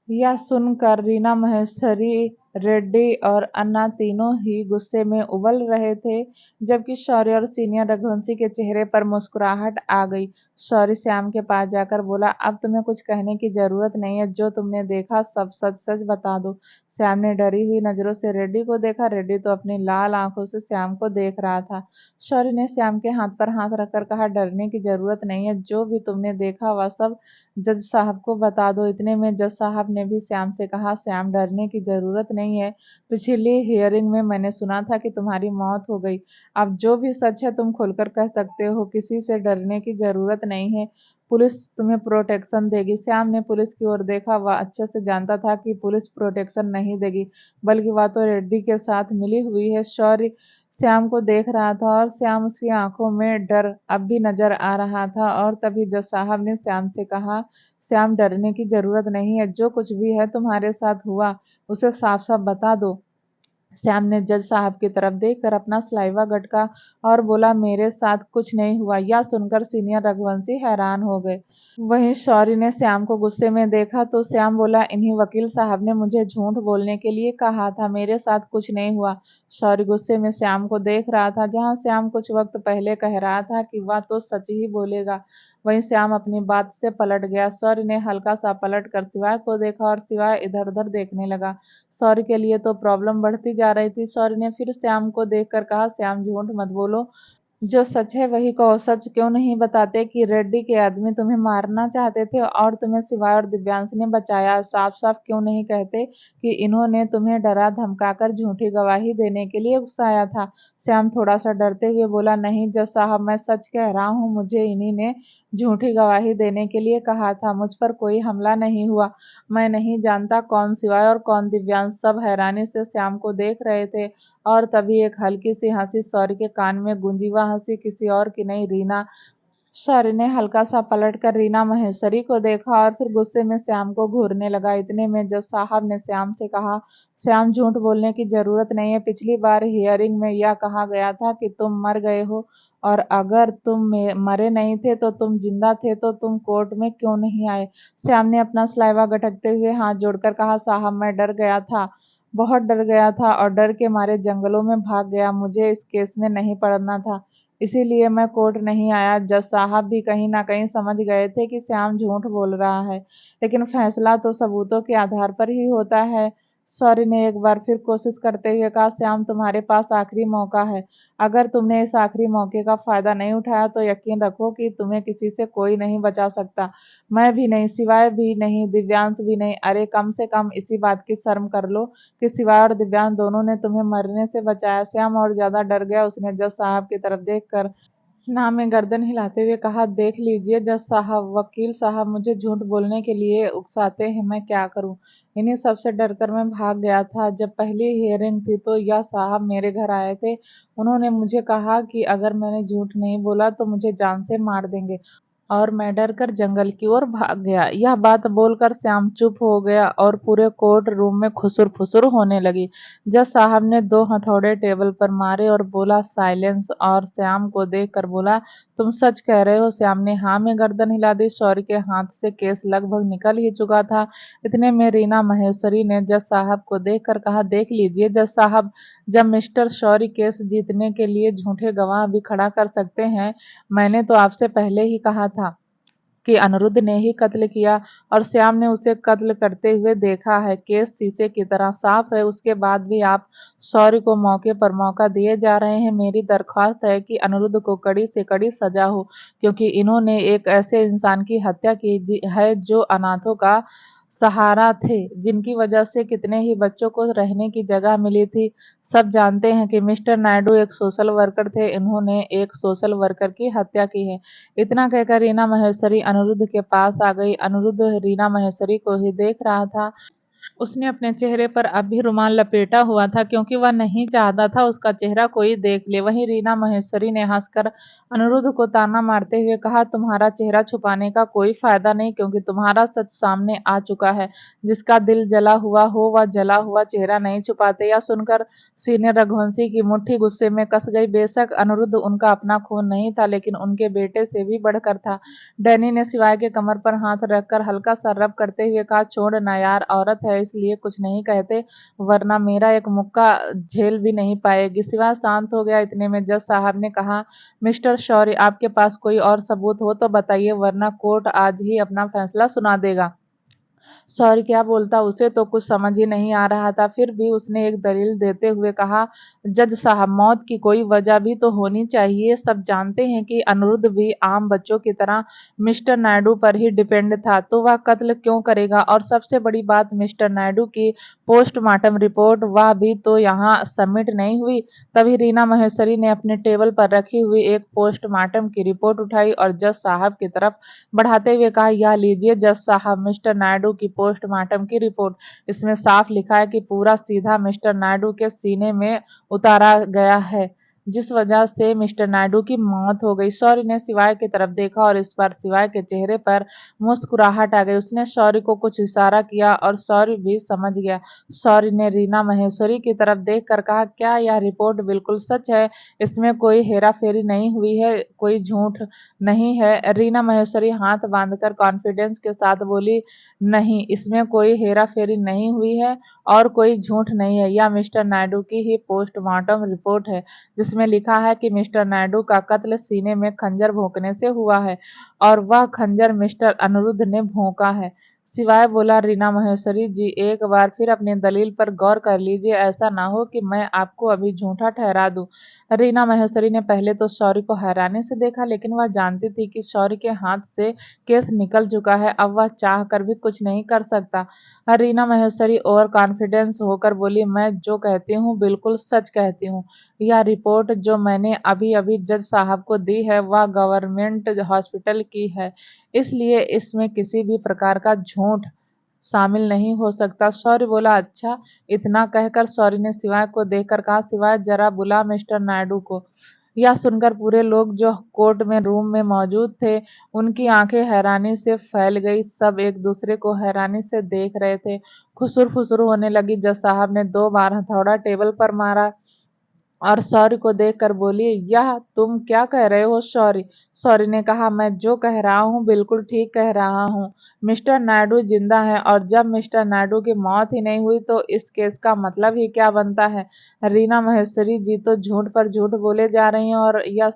यह सुनकर रीना महेश्वरी, रेड्डी और अन्ना तीनों ही गुस्से में उबल रहे थे, जबकि शौर्य और सीनियर रघुवंशी के चेहरे पर मुस्कुराहट आ गई। शौर्य श्याम के पास जाकर बोला, अब तुम्हें कुछ कहने की जरूरत नहीं है, जो तुमने देखा सब सच सच बता दो। श्याम ने डरी हुई नजरों से रेड्डी को देखा। रेड्डी तो अपनी लाल आंखों से श्याम को देख रहा था। शौर्य ने श्याम के हाथ पर हाथ रखकर कहा, डरने की जरूरत नहीं है, जो भी तुमने देखा वह सब जज साहब को बता दो। इतने में जज साहब ने भी श्याम से कहा, श्याम डरने की जरूरत नहीं है, पिछली हियरिंग में मैंने सुना था कि तुम्हारी मौत हो गई। अब जो भी सच है तुम खुलकर कह सकते हो, किसी से डरने की जरूरत नहीं है, पुलिस तुम्हें प्रोटेक्शन देगी। श्याम ने पुलिस की ओर देखा। वह अच्छे से जानता था कि पुलिस प्रोटेक्शन नहीं देगी, बल्कि वह तो रेड्डी के साथ मिली हुई है। शौर्य श्याम को देख रहा था और श्याम उसकी आंखों में डर अब भी नजर आ रहा था। और तभी जज साहब ने श्याम से कहा, श्याम डरने की जरूरत नहीं है, जो कुछ भी है तुम्हारे साथ हुआ उसे साफ साफ बता दो। श्याम ने जज साहब की तरफ देखकर अपना सलाइवा गटका और बोला, मेरे साथ कुछ नहीं हुआ। यह सुनकर सीनियर रघुवंशी हैरान हो गए। वहीं शौर्य ने श्याम को गुस्से में देखा तो श्याम बोला, इन्हीं वकील साहब ने मुझे झूठ बोलने के लिए कहा था, मेरे साथ कुछ नहीं हुआ। शौर्य गुस्से में श्याम को देख रहा था। जहां श्याम कुछ वक्त पहले कह रहा था कि वह तो सच ही बोलेगा, वहीं श्याम अपनी बात से पलट गया। शौर्य ने हल्का सा पलट कर सिवाय को देखा और सिवाय इधर उधर देखने लगा। शौर्य के लिए तो प्रॉब्लम बढ़ती जा रही थी। शौर्य ने फिर श्याम को देखकर कहा, श्याम झूठ मत बोलो, जो सच है वही कहो। सच क्यों नहीं बताते कि रेड्डी के आदमी तुम्हें मारना चाहते थे और तुम्हें सिवाय और दिव्यांश ने बचाया? साफ साफ क्यों नहीं कहते कि इन्होंने तुम्हें डरा धमकाकर झूठी गवाही देने के लिए उकसाया था? श्याम थोड़ा सा डरते हुए बोला, नहीं जज साहब, मैं सच कह रहा हूँ, मुझे इन्हीं ने झूठी गवाही देने के लिए कहा था, मुझ पर कोई हमला नहीं हुआ। मैं नहीं जानता कौन सिवाय और कौन दिव्यांश। सब हैरानी से श्याम को देख रहे थे और तभी एक हल्की सी हंसी शौर्य के कान में गूंजी। वह हंसी किसी और की नहीं, रीना। शौर्य ने हल्का सा पलटकर रीना महेश्वरी को देखा और फिर गुस्से में श्याम को घूरने लगा। इतने में जज साहब ने श्याम से कहा, श्याम झूठ बोलने की जरूरत नहीं है, पिछली बार हियरिंग में यह कहा गया था कि तुम मर गए हो और अगर तुम मरे नहीं थे तो तुम जिंदा थे तो तुम कोर्ट में क्यों नहीं आए? श्याम ने अपना सलाइवा गटकते हुए हाथ जोड़कर कहा, साहब मैं डर गया था, बहुत डर गया था और डर के मारे जंगलों में भाग गया। मुझे इस केस में नहीं पड़ना था, इसीलिए मैं कोर्ट नहीं आया। जज साहब भी कहीं ना कहीं समझ गए थे कि श्याम झूठ बोल रहा है, लेकिन फैसला तो सबूतों के आधार पर ही होता है। शौर्य ने एक बार फिर कोशिश करते हुए कहा, श्याम तुम्हारे पास आखिरी मौका है, अगर तुमने इस आखिरी मौके का फायदा नहीं उठाया तो यकीन रखो कि तुम्हें किसी से कोई नहीं बचा सकता, मैं भी नहीं, सिवाय भी नहीं, दिव्यांश भी नहीं। अरे कम से कम इसी बात की शर्म कर लो कि सिवाय और दिव्यांश दोनों ने तुम्हें मरने से बचाया। श्याम और ज्यादा डर गया। उसने जज साहब की तरफ देखकर ना में गर्दन हिलाते हुए कहा, देख लीजिए जज साहब, वकील साहब मुझे झूठ बोलने के लिए उकसाते हैं, मैं क्या करूं? इन्हीं सब से डरकर मैं भाग गया था। जब पहली हियरिंग थी तो यह साहब मेरे घर आए थे, उन्होंने मुझे कहा कि अगर मैंने झूठ नहीं बोला तो मुझे जान से मार देंगे और मैं डर कर जंगल की ओर भाग गया। यह बात बोलकर श्याम चुप हो गया और पूरे कोर्ट रूम में खुसुर फुसुर होने लगी। जज साहब ने 2 हथौड़े टेबल पर मारे और बोला, साइलेंस, और श्याम को देखकर बोला, तुम सच कह रहे हो? श्याम ने हाँ में गर्दन हिला दी। शौर्य के हाथ से केस लगभग निकल ही चुका था। इतने में रीना महेश्वरी ने जज साहब को देखकर कहा, देख लीजिए जज साहब, जब मिस्टर शौर्य केस जीतने के लिए झूठे गवाह भी खड़ा कर सकते हैं, मैंने तो आपसे पहले ही कहा था कि अनिरुद्ध ने ही कत्ल किया और श्याम ने उसे कत्ल करते हुए देखा है। केस शीशे की तरह साफ है, उसके बाद भी आप शौर्य को मौके पर मौका दिए जा रहे हैं। मेरी दरख्वास्त है कि अनिरुद्ध को कड़ी से कड़ी सजा हो, क्योंकि इन्होंने एक ऐसे इंसान की हत्या की है जो अनाथों का सहारा थे, जिनकी वजह से कितने ही बच्चों को रहने की जगह मिली थी। सब जानते हैं कि मिस्टर नायडू एक सोशल वर्कर थे, इन्होंने एक सोशल वर्कर की हत्या की है। इतना कहकर रीना महेश्वरी अनिरुद्ध के पास आ गई। अनिरुद्ध रीना महेश्वरी को ही देख रहा था। उसने अपने चेहरे पर अब भी रुमाल लपेटा हुआ था, क्योंकि वह नहीं चाहता था उसका चेहरा कोई देख ले। वहीं रीना महेश्वरी ने हंसकर अनिरुद्ध को ताना मारते हुए कहा, तुम्हारा चेहरा छुपाने का कोई फायदा नहीं, क्योंकि तुम्हारा सच सामने आ चुका है। जिसका दिल जला हुआ हो वह जला हुआ चेहरा नहीं छुपाते। यह सुनकर सीनियर रघुवंशी की मुट्ठी गुस्से में कस गई। बेशक अनिरुद्ध उनका अपना खून नहीं था, लेकिन उनके बेटे से भी बढ़कर था। डैनी ने सिवाय के कमर पर हाथ रखकर हल्का सा रब करते हुए कहा, छोड़ ना यार, औरत है इसलिए कुछ नहीं कहते, वरना मेरा एक मुक्का झेल भी नहीं पाएगी। सिवा शांत हो गया। इतने में जज साहब ने कहा, मिस्टर शौरी, आपके पास कोई और सबूत हो तो बताइए, वरना कोर्ट आज ही अपना फैसला सुना देगा। सॉरी क्या बोलता, उसे तो कुछ समझ ही नहीं आ रहा था। फिर भी उसने एक दलील देते हुए कहा, जज साहब, मौत की कोई वजह भी तो होनी चाहिए। सब जानते हैं कि अनिरुद्ध भी आम बच्चों की तरह मिस्टर नायडू पर ही डिपेंड था, तो वह कत्ल क्यों करेगा? और सबसे बड़ी बात, मिस्टर नायडू की पोस्टमार्टम रिपोर्ट, वह भी तो यहाँ सबमिट नहीं हुई। तभी रीना महेश्वरी ने अपने टेबल पर रखी हुई एक पोस्टमार्टम की रिपोर्ट उठाई और जज साहब की तरफ बढ़ाते हुए कहा, यह लीजिए जज साहब, मिस्टर नायडू की पोस्टमार्टम की रिपोर्ट। इसमें साफ लिखा है कि पूरा सीधा मिस्टर नायडू के सीने में उतारा गया है, जिस वजह से मिस्टर नायडू की मौत हो गई। शौर्य ने शिवाय की तरफ देखा और इस बार शिवाय के चेहरे पर मुस्कुराहट आ गई। उसने शौर्य को कुछ इशारा किया और शौर्य भी समझ गया। शौर्य ने रीना महेश्वरी की तरफ देखकर कहा, क्या यह रिपोर्ट बिल्कुल सच है? इसमें कोई हेरा फेरी नहीं हुई है, कोई झूठ नहीं है? रीना महेश्वरी हाथ बांधकर कॉन्फिडेंस के साथ बोली, नहीं, इसमें कोई हेरा फेरी नहीं हुई है और कोई झूठ नहीं है। यह मिस्टर नायडू की ही पोस्टमार्टम रिपोर्ट है, जिसमें लिखा है कि मिस्टर नायडू का कत्ल सीने में खंजर भोंकने से हुआ है और वह खंजर मिस्टर अनिरुद्ध ने भोंका है। सिवाय बोला, रीना महेश्वरी जी, एक बार फिर अपनी दलील पर गौर कर लीजिए, ऐसा ना हो कि मैं आपको अभी झूठा ठहरा दूं। रीना महेश्वरी ने पहले तो शौर्य को हैरानी से देखा, लेकिन वह जानती थी कि शौर्य के हाथ से केस निकल चुका है, अब वह चाह कर भी कुछ नहीं कर सकता। रीना महेश्वरी ओवर कॉन्फिडेंस होकर बोली, मैं जो कहती हूँ बिल्कुल सच कहती हूँ। यह रिपोर्ट जो मैंने अभी अभी जज साहब को दी है वह गवर्नमेंट हॉस्पिटल की है, इसलिए इसमें किसी भी प्रकार का झूठ शामिल नहीं हो सकता। शौर्य बोला, अच्छा। इतना कहकर शौर्य ने शिवाय को देखकर कहा, शिवाय जरा बुला मिस्टर नायडू को। यह सुनकर पूरे लोग जो कोर्ट में रूम में मौजूद थे, उनकी आंखें हैरानी से फैल गई। सब एक दूसरे को हैरानी से देख रहे थे। खुसुर फुसुर होने लगी। जज साहब ने 2 बार हथौड़ा टेबल पर मारा और शौर्य को देखकर बोली, यह तुम क्या कह रहे हो शौर्य? शौर्य ने कहा, मैं जो कह रहा हूँ बिल्कुल ठीक कह रहा हूँ। मिस्टर नायडू जिंदा है और जब मिस्टर नायडू की मौत ही नहीं हुई तो इस केस का मतलब ही क्या बनता है? रीना महेश्वरी जी तो झूठ पर झूठ बोले जा रही हैं और यह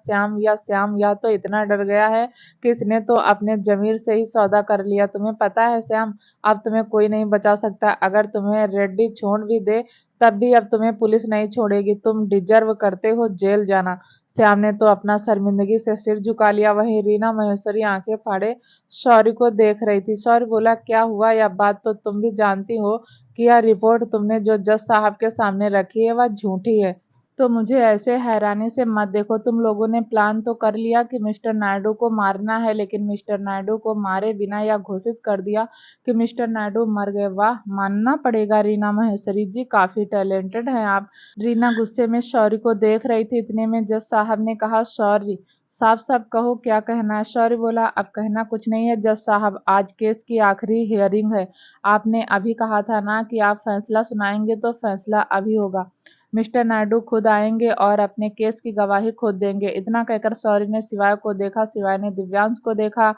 तो इतना डर गया है कि इसने तो अपने जमीर से ही सौदा कर लिया। तुम्हें पता है श्याम, अब तुम्हें कोई नहीं बचा सकता। अगर तुम्हें रेड्डी छोड़ भी दे तब भी अब तुम्हें पुलिस नहीं छोड़ेगी। तुम डिजर्व करते हो जेल जाना। श्याम ने तो अपना शर्मिंदगी से सिर झुका लिया। वहीं रीना महेश्वरी आंखें फाड़े शौर्य को देख रही थी। शौर्य बोला, क्या हुआ? यह बात तो तुम भी जानती हो कि यह रिपोर्ट तुमने जो जज साहब के सामने रखी है वह झूठी है। तो मुझे ऐसे हैरानी से मत देखो। तुम लोगों ने प्लान तो कर लिया कि मिस्टर नायडू को मारना है, लेकिन मिस्टर नायडू को मारे बिना यह घोषित कर दिया कि मिस्टर नायडू मर गए। वाह, मानना पड़ेगा रीना महेश्वरी जी, काफी टैलेंटेड हैं आप। रीना गुस्से में शौर्य को देख रही थी। इतने में जज साहब ने कहा, शौर्य, साफ साफ कहो क्या कहना है? शौर्य बोला, अब कहना कुछ नहीं है जज साहब, आज केस की आखिरी हियरिंग है। आपने अभी कहा था ना कि आप फैसला सुनाएंगे, तो फैसला अभी होगा। मिस्टर नायडू खुद आएंगे और अपने केस की गवाही खुद देंगे। इतना कहकर शौर्य ने शिवाय को देखा, शिवाय ने दिव्यांश को देखा।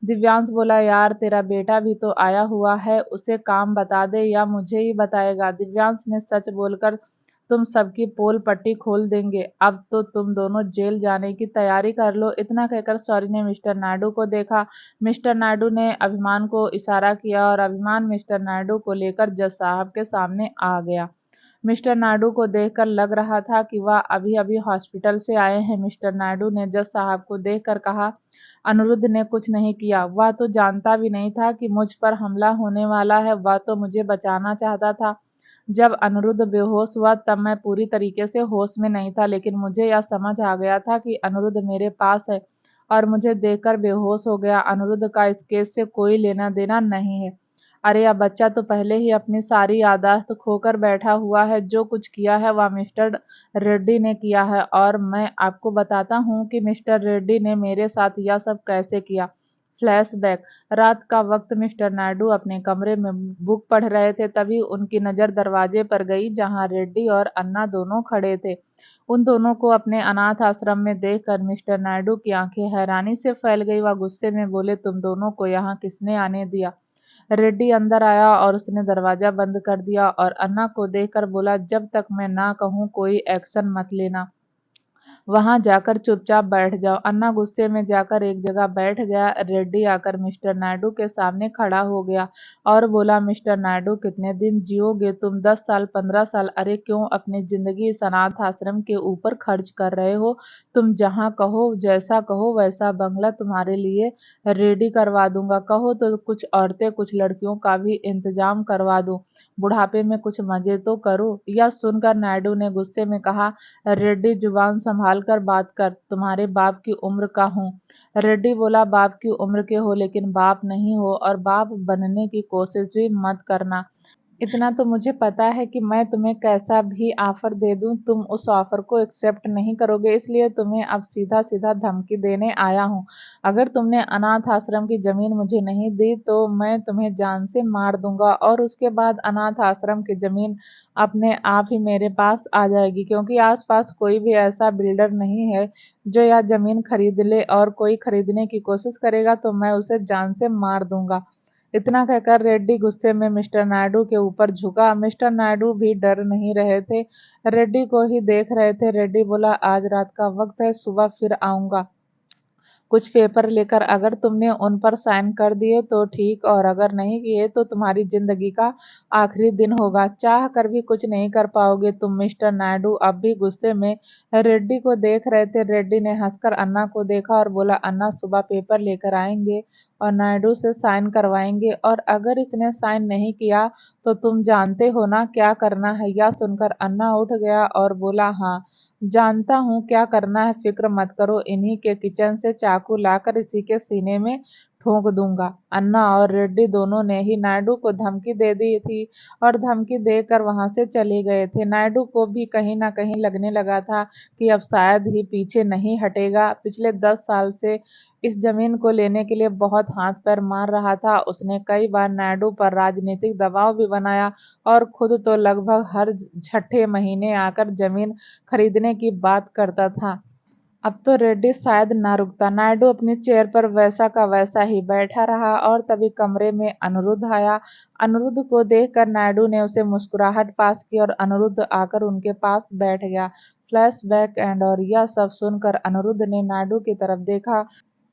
दिव्यांश बोला, यार तेरा बेटा भी तो आया हुआ है, उसे काम बता दे या मुझे ही बताएगा? दिव्यांश ने सच बोलकर तुम सबकी पोल पट्टी खोल देंगे। अब तो तुम दोनों जेल जाने की तैयारी कर लो। इतना कहकर शौर्य ने मिस्टर नायडू को देखा। मिस्टर नायडू ने अभिमान को इशारा किया और अभिमान मिस्टर नायडू को लेकर जज साहब के सामने आ गया। मिस्टर नायडू को देखकर लग रहा था कि वह अभी अभी हॉस्पिटल से आए हैं। मिस्टर नायडू ने जज साहब को देखकर कहा, अनिरुद्ध ने कुछ नहीं किया। वह तो जानता भी नहीं था कि मुझ पर हमला होने वाला है। वह तो मुझे बचाना चाहता था। जब अनिरुद्ध बेहोश हुआ तब मैं पूरी तरीके से होश में नहीं था, लेकिन मुझे यह समझ आ गया था कि अनिरुद्ध मेरे पास है और मुझे देखकर बेहोश हो गया। अनिरुद्ध का इस केस से कोई लेना देना नहीं है। अरे यह बच्चा तो पहले ही अपनी सारी याददाश्त खोकर बैठा हुआ है। जो कुछ किया है वह मिस्टर रेड्डी ने किया है, और मैं आपको बताता हूँ कि मिस्टर रेड्डी ने मेरे साथ यह सब कैसे किया। फ्लैशबैक। रात का वक्त मिस्टर नायडू अपने कमरे में बुक पढ़ रहे थे। तभी उनकी नज़र दरवाजे पर गई, जहाँ रेड्डी और अन्ना दोनों खड़े थे। उन दोनों को अपने अनाथ आश्रम में देखकर मिस्टर नायडू की आंखें हैरानी से फैल गई। वह गुस्से में बोले, तुम दोनों को यहाँ किसने आने दिया? रेड्डी अंदर आया और उसने दरवाजा बंद कर दिया और अन्ना को देखकर बोला, जब तक मैं ना कहूँ कोई एक्शन मत लेना। वहां जाकर चुपचाप बैठ जाओ। अन्ना गुस्से में जाकर एक जगह बैठ गया। रेड्डी आकर मिस्टर नायडू के सामने खड़ा हो गया और बोला, मिस्टर नायडू, कितने दिन जियोगे तुम? 10 साल, 15 साल? अरे क्यों अपनी जिंदगी इस अनाथ आश्रम के ऊपर खर्च कर रहे हो? तुम जहाँ कहो, जैसा कहो वैसा बंगला तुम्हारे लिए रेडी करवा दूंगा। कहो तो कुछ औरतें, कुछ लड़कियों का भी इंतजाम करवा दूं। बुढ़ापे में कुछ मजे तो करो। यह सुनकर नायडू ने गुस्से में कहा, रेड्डी, जुबान संभाल कर बात कर। तुम्हारे बाप की उम्र का हूँ। रेड्डी बोला, बाप की उम्र के हो लेकिन बाप नहीं हो, और बाप बनने की कोशिश भी मत करना। इतना तो मुझे पता है कि मैं तुम्हें कैसा भी ऑफर दे दूं, तुम उस ऑफर को एक्सेप्ट नहीं करोगे, इसलिए तुम्हें अब सीधा सीधा धमकी देने आया हूं। अगर तुमने अनाथ आश्रम की जमीन मुझे नहीं दी तो मैं तुम्हें जान से मार दूंगा, और उसके बाद अनाथ आश्रम की जमीन अपने आप ही मेरे पास आ जाएगी, क्योंकि आसपास कोई भी ऐसा बिल्डर नहीं है जो यह जमीन खरीद ले, और कोई खरीदने की कोशिश करेगा तो मैं उसे जान से मार दूंगा। इतना कहकर रेड्डी गुस्से में मिस्टर नायडू के ऊपर झुका। मिस्टर नायडू भी डर नहीं रहे थे, रेड्डी को ही देख रहे थे। रेड्डी बोला, आज रात का वक्त है, सुबह फिर आऊंगा कुछ पेपर लेकर। अगर तुमने उन पर साइन कर दिए तो ठीक, और अगर नहीं किए तो तुम्हारी जिंदगी का आखिरी दिन होगा। चाह कर भी कुछ नहीं कर पाओगे तुम। मिस्टर नायडू अब भी गुस्से में रेड्डी को देख रहे थे। रेड्डी ने हंसकर अन्ना को देखा और बोला, अन्ना, सुबह पेपर लेकर आएंगे और नायडू से साइन करवाएंगे, और अगर इसने साइन नहीं किया तो तुम जानते हो ना क्या करना है। यह सुनकर अन्ना उठ गया और बोला, हाँ जानता हूँ क्या करना है, फिक्र मत करो। इन्हीं के किचन से चाकू लाकर इसी के सीने में ठोक दूंगा। अन्ना और रेड्डी दोनों ने ही नायडू को धमकी दे दी थी और धमकी देकर वहां से चले गए थे। नायडू को भी कहीं ना कहीं लगने लगा था कि अब शायद ही पीछे नहीं हटेगा। पिछले 10 साल से इस जमीन को लेने के लिए बहुत हाथ पैर मार रहा था। उसने कई बार नायडू पर राजनीतिक दबाव भी बनाया और खुद तो लगभग हर छठे महीने आकर जमीन खरीदने की बात करता था। अब तो रेड्डी शायद ना रुकता। नायडू अपनी चेयर पर वैसा का वैसा ही बैठा रहा, और तभी कमरे में अनिरुद्ध आया। अनिरुद्ध को देखकर नायडू ने उसे मुस्कुराहट पास की और अनिरुद्ध आकर उनके पास बैठ गया। Flashback and. और यह सब सुनकर अनिरुद्ध ने नायडू की तरफ देखा।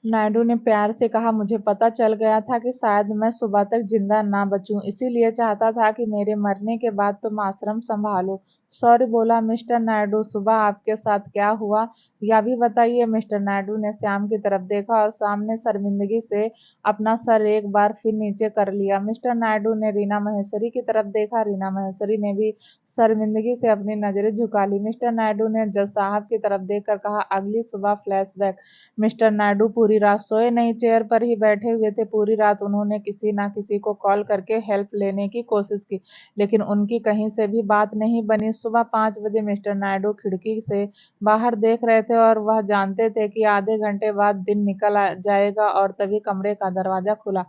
नायडू ने प्यार से कहा, मुझे पता चल गया था कि शायद मैं सुबह तक जिंदा ना बचूं, इसीलिए चाहता था कि मेरे मरने के बाद तुम आश्रम संभालो। सॉरी, बोला मिस्टर नायडू। सुबह आपके साथ क्या हुआ यह भी बताइए। मिस्टर नायडू ने श्याम की तरफ देखा और सामने शर्मिंदगी से अपना सर एक बार फिर नीचे कर लिया। मिस्टर नायडू ने रीना महेश्वरी की तरफ देखा। रीना महेश्वरी ने भी शर्मिंदगी से अपनी नजरें झुका ली। मिस्टर नायडू ने जज साहब की तरफ देखकर कहा, अगली सुबह फ्लैशबैक। मिस्टर नायडू पूरी रात सोए नहीं, चेयर पर ही बैठे हुए थे। पूरी रात उन्होंने किसी ना किसी को कॉल करके हेल्प लेने की कोशिश की, लेकिन उनकी कहीं से भी बात नहीं बनी। सुबह 5 बजे मिस्टर नायडू खिड़की से बाहर देख रहे थे और वह जानते थे कि आधे घंटे बाद दिन निकल जाएगा, और तभी कमरे का दरवाजा खुला।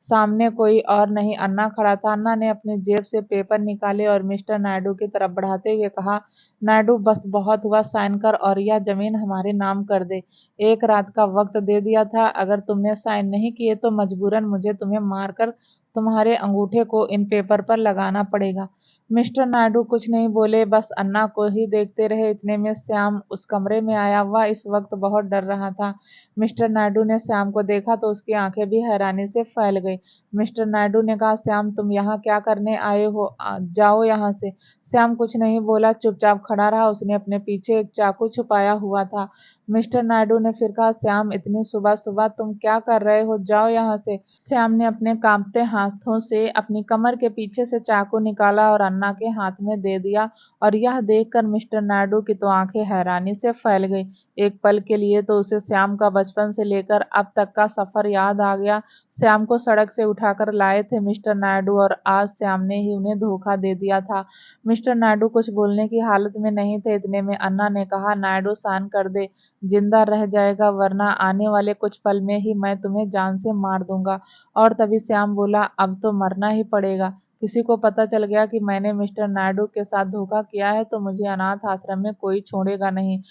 सामने कोई और नहीं, अन्ना खड़ा था। अन्ना ने अपनी जेब से पेपर निकाले और मिस्टर नायडू की तरफ बढ़ाते हुए कहा, नायडू, बस बहुत हुआ, साइन कर और यह जमीन हमारे नाम कर दे। एक रात का वक्त दे दिया था, अगर तुमने साइन नहीं किए तो मजबूरन मुझे तुम्हें मारकर तुम्हारे अंगूठे को इन पेपर पर लगाना पड़ेगा। मिस्टर नायडू कुछ नहीं बोले, बस अन्ना को ही देखते रहे। इतने में श्याम उस कमरे में आया। वह इस वक्त बहुत डर रहा था। मिस्टर नायडू ने श्याम को देखा तो उसकी आंखें भी हैरानी से फैल गई। मिस्टर नायडू ने कहा, श्याम तुम यहाँ क्या करने आए हो? जाओ यहाँ से। श्याम कुछ नहीं बोला, चुपचाप खड़ा रहा। उसने अपने पीछे एक चाकू छुपाया हुआ था। मिस्टर नायडू ने फिर कहा, श्याम इतनी सुबह सुबह तुम क्या कर रहे हो? जाओ यहाँ से। श्याम ने अपने कांपते हाथों से अपनी कमर के पीछे से चाकू निकाला और अन्ना के हाथ में दे दिया। और यह देखकर मिस्टर नायडू की तो आंखें हैरानी से फैल गई। एक पल के लिए तो उसे श्याम का बचपन से लेकर अब तक का सफर याद आ गया। श्याम को सड़क से उठाकर लाए थे मिस्टर नायडू और आज श्याम ने ही उन्हें धोखा दे दिया था। मिस्टर नायडू कुछ बोलने की हालत में नहीं थे। इतने में अन्ना ने कहा, नायडू शांत कर दे, जिंदा रह जाएगा वरना आने वाले कुछ पल में ही मैं तुम्हें जान से मार दूंगा। और तभी श्याम बोला, अब तो मरना ही पड़ेगा। किसी को पता चल गया कि मैंने मिस्टर नायडू के साथ धोखा किया है तो मुझे अनाथ आश्रम में कोई छोड़ेगा नहीं।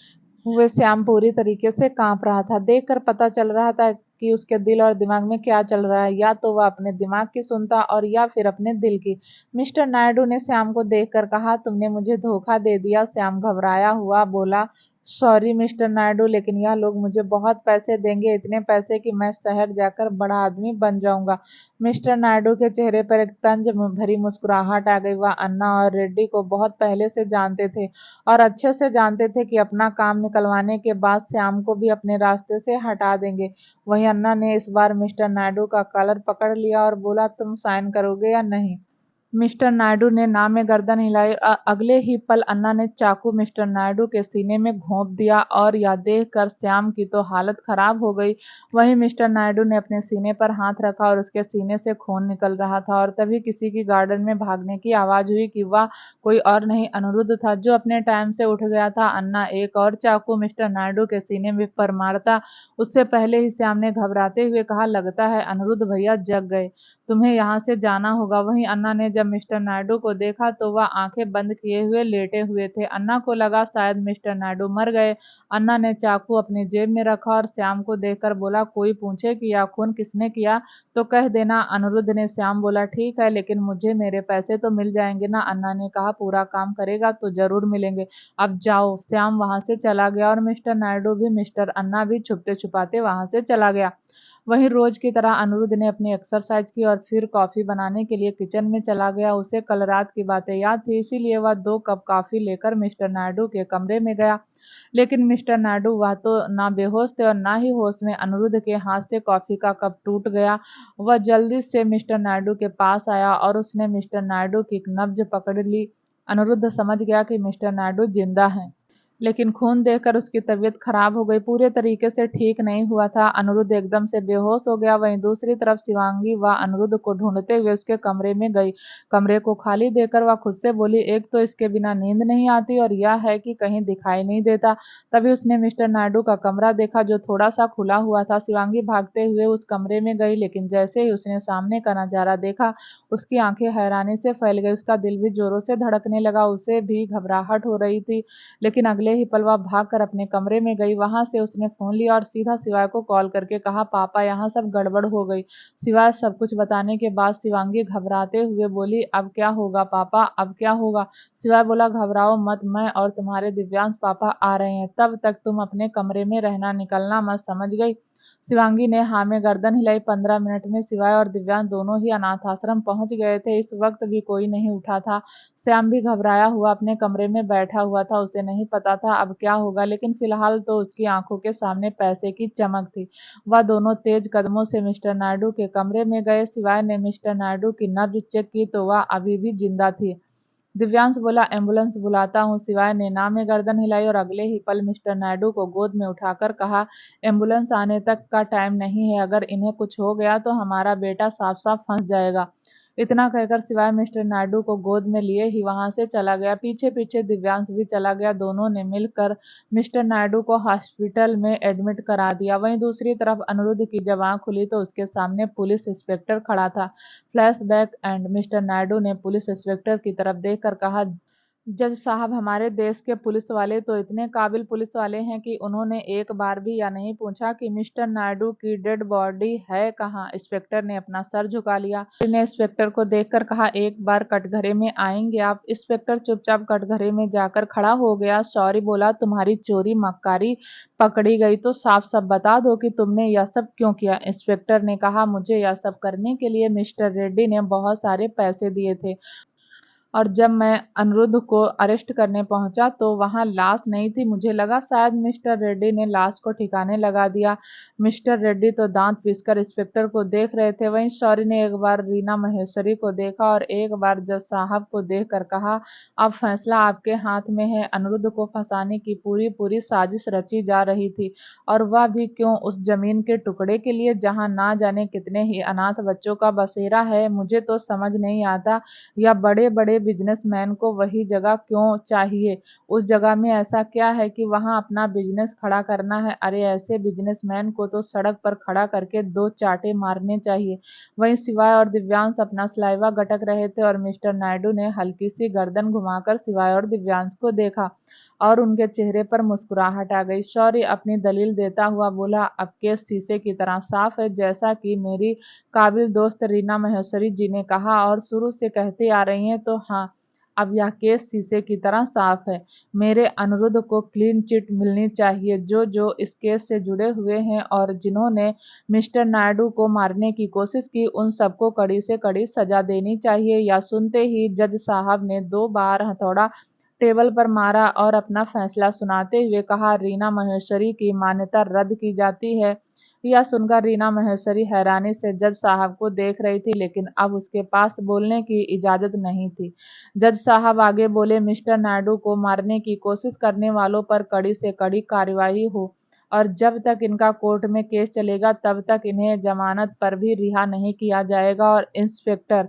हुए श्याम पूरी तरीके से कांप रहा था। देखकर पता चल रहा था कि उसके दिल और दिमाग में क्या चल रहा है। या तो वह अपने दिमाग की सुनता और या फिर अपने दिल की। मिस्टर नायडू ने श्याम को देखकर कहा, तुमने मुझे धोखा दे दिया। श्याम घबराया हुआ बोला, सॉरी मिस्टर नायडू, लेकिन यह लोग मुझे बहुत पैसे देंगे, इतने पैसे कि मैं शहर जाकर बड़ा आदमी बन जाऊंगा। मिस्टर नायडू के चेहरे पर एक तंज भरी मुस्कुराहट आ गई। वह अन्ना और रेड्डी को बहुत पहले से जानते थे और अच्छे से जानते थे कि अपना काम निकलवाने के बाद श्याम को भी अपने रास्ते से हटा देंगे। वहीं अन्ना ने इस बार मिस्टर नायडू का कॉलर पकड़ लिया और बोला, तुम साइन करोगे या नहीं? मिस्टर नायडू ने ना में गर्दन हिलाई। अगले ही पल अन्ना ने चाकू मिस्टर नायडू के सीने में घोंप दिया और यह देखकर श्याम की तो हालत खराब हो गई। वहीं मिस्टर नायडू ने अपने सीने पर हाथ रखा और उसके सीने से खून निकल रहा था। और तभी किसी की गार्डन में भागने की आवाज हुई कि वह कोई और नहीं अनिरुद्ध था, जो अपने टाइम से उठ गया था। अन्ना एक और चाकू मिस्टर नायडू के सीने में पर मारता उससे पहले ही श्याम ने घबराते हुए कहा, लगता है अनिरुद्ध भैया जग गए, तुम्हें यहाँ से जाना होगा। वहीं अन्ना ने जब मिस्टर नायडू को देखा तो वह आंखें बंद किए हुए लेटे हुए थे। अन्ना को लगा शायद मिस्टर नायडू मर गए। अन्ना ने चाकू अपनी जेब में रखा और श्याम को देखकर बोला, कोई पूछे कि यह खून किसने किया तो कह देना अनिरुद्ध ने। श्याम बोला, ठीक है, लेकिन मुझे मेरे पैसे तो मिल जाएंगे ना? अन्ना ने कहा, पूरा काम करेगा तो जरूर मिलेंगे, अब जाओ। श्याम वहां से चला गया और मिस्टर नायडू भी मिस्टर अन्ना भी छुपते छुपाते वहां से चला गया। वहीं रोज की तरह अनिरुद्ध ने अपनी एक्सरसाइज की और फिर कॉफी बनाने के लिए किचन में चला गया। उसे कल रात की बातें याद थी, इसीलिए वह 2 कप कॉफी लेकर मिस्टर नायडू के कमरे में गया। लेकिन मिस्टर नायडू वह तो ना बेहोश थे और ना ही होश में। अनिरुद्ध के हाथ से कॉफी का कप टूट गया। वह जल्दी से मिस्टर नायडू के पास आया और उसने मिस्टर नायडू की नब्ज पकड़ ली। अनिरुद्ध समझ गया कि मिस्टर नायडू जिंदा हैं, लेकिन खून देखकर उसकी तबीयत खराब हो गई, पूरे तरीके से ठीक नहीं हुआ था। अनिरुद्ध एकदम से बेहोश हो गया। वहीं दूसरी तरफ शिवांगी वह अनिरुद्ध को ढूंढते हुए उसके कमरे में गई। कमरे को खाली देखकर वह खुद से बोली, एक तो इसके बिना नींद नहीं आती और यह है कि कहीं दिखाई नहीं देता। तभी उसने मिस्टर नायडू का कमरा देखा जो थोड़ा सा खुला हुआ था। शिवांगी भागते हुए उस कमरे में गई, लेकिन जैसे ही उसने सामने का नजारा देखा उसकी आंखें हैरानी से फैल गई। उसका दिल भी जोरों से धड़कने लगा। उसे भी घबराहट हो रही थी, लेकिन अगले ही पल वह भागकर अपने कमरे में गई। वहां से उसने फोन लिया और सीधा शिवाय को कॉल करके कहा, पापा यहाँ सब गड़बड़ हो गई। शिवाय सब कुछ बताने के बाद शिवांगी घबराते हुए बोली, अब क्या होगा पापा, अब क्या होगा? शिवाय बोला, घबराओ मत, मैं और तुम्हारे दिव्यांश पापा आ रहे हैं, तब तक तुम अपने कमरे में रहना, निकलना मत, समझ गई? शिवांगी ने हाँ में गर्दन हिलाई। 15 मिनट में शिवाय और दिव्यांश दोनों ही अनाथ आश्रम पहुंच गए थे। इस वक्त भी कोई नहीं उठा था। श्याम भी घबराया हुआ अपने कमरे में बैठा हुआ था। उसे नहीं पता था अब क्या होगा, लेकिन फिलहाल तो उसकी आंखों के सामने पैसे की चमक थी। वह दोनों तेज कदमों से मिस्टर नायडू के कमरे में गए। शिवाय ने मिस्टर नायडू की नब्ज चेक की तो वह अभी भी जिंदा थी। दिव्यांश बोला, एम्बुलेंस बुलाता हूँ। शिवाय ने ना में गर्दन हिलाई और अगले ही पल मिस्टर नायडू को गोद में उठाकर कहा, एम्बुलेंस आने तक का टाइम नहीं है, अगर इन्हें कुछ हो गया तो हमारा बेटा साफ साफ फंस जाएगा। इतना कहकर शिवाय मिस्टर नायडू को गोद में लिए ही वहां से चला गया। पीछे पीछे दिव्यांश भी चला गया। दोनों ने मिलकर मिस्टर नायडू को हॉस्पिटल में एडमिट करा दिया। वहीं दूसरी तरफ अनिरुद्ध की जब आंख खुली तो उसके सामने पुलिस इंस्पेक्टर खड़ा था। फ्लैशबैक एंड मिस्टर नायडू ने पुलिस इंस्पेक्टर की तरफ देखकर कहा, जज साहब, हमारे देश के पुलिस वाले तो इतने काबिल पुलिस वाले हैं कि उन्होंने एक बार भी यह नहीं पूछा कि मिस्टर नायडू की डेड बॉडी है कहाँ। इंस्पेक्टर ने अपना सर झुका लिया। ने इंस्पेक्टर को देखकर कहा, एक बार कटघरे में आएंगे आप। इंस्पेक्टर चुपचाप कटघरे में जाकर खड़ा हो गया। शौरी बोला, तुम्हारी चोरी मक्कारी पकड़ी गई तो साफ साफ बता दो कि तुमने यह सब क्यों किया। इंस्पेक्टर ने कहा, मुझे यह सब करने के लिए मिस्टर रेड्डी ने बहुत सारे पैसे दिए थे और जब मैं अनिरुद्ध को अरेस्ट करने पहुंचा तो वहां लाश नहीं थी। मुझे लगा शायद मिस्टर रेड्डी ने लाश को ठिकाने लगा दिया। मिस्टर रेड्डी तो दांत पीसकर इंस्पेक्टर को देख रहे थे। वहीं शौरी ने एक बार रीना महेश्वरी को देखा और एक बार जज साहब को देखकर कहा, अब फैसला आपके हाथ में है। अनिरुद्ध को फंसाने की पूरी पूरी साजिश रची जा रही थी, और वह भी क्यों, उस जमीन के टुकड़े के लिए जहां ना जाने कितने ही अनाथ बच्चों का बसेरा है। मुझे तो समझ नहीं आता या बड़े बड़े बिजनेसमैन को वही जगह क्यों चाहिए। उस जगह में ऐसा क्या है कि वहां अपना बिजनेस खड़ा करना है। अरे ऐसे बिजनेसमैन को तो सड़क पर खड़ा करके दो चाटे मारने चाहिए। वहीं सिवाय और दिव्यांश अपना सलाइवा गटक रहे थे और मिस्टर नायडू ने हल्की सी गर्दन घुमाकर सिवाय और दिव्यांश को देखा और उनके चेहरे पर मुस्कुराहट आ गई। शौर्य अपनी दलील देता हुआ बोला, अब केस शीशे की तरह साफ है, जैसा कि मेरी काबिल दोस्त रीना महेश्वरी जी ने कहा और शुरू से कहती आ रही हैं। तो हाँ, अब यह केस शीशे की तरह साफ है। मेरे अनिरुद्ध को क्लीन चिट मिलनी चाहिए। जो जो इस केस से जुड़े हुए हैं और जिन्होंने मिस्टर नायडू को मारने की कोशिश की, उन सबको कड़ी से कड़ी सजा देनी चाहिए। या सुनते ही जज साहब ने 2 बार हथौड़ा टेबल पर मारा और अपना फैसला सुनाते हुए कहा, रीना महेश्वरी की मान्यता रद्द की जाती है। यह सुनकर रीना महेश्वरी हैरानी से जज साहब को देख रही थी, लेकिन अब उसके पास बोलने की इजाजत नहीं थी। जज साहब आगे बोले, मिस्टर नायडू को मारने की कोशिश करने वालों पर कड़ी से कड़ी कार्रवाई हो और जब तक इनका कोर्ट में केस चलेगा तब तक इन्हें जमानत पर भी रिहा नहीं किया जाएगा। और इंस्पेक्टर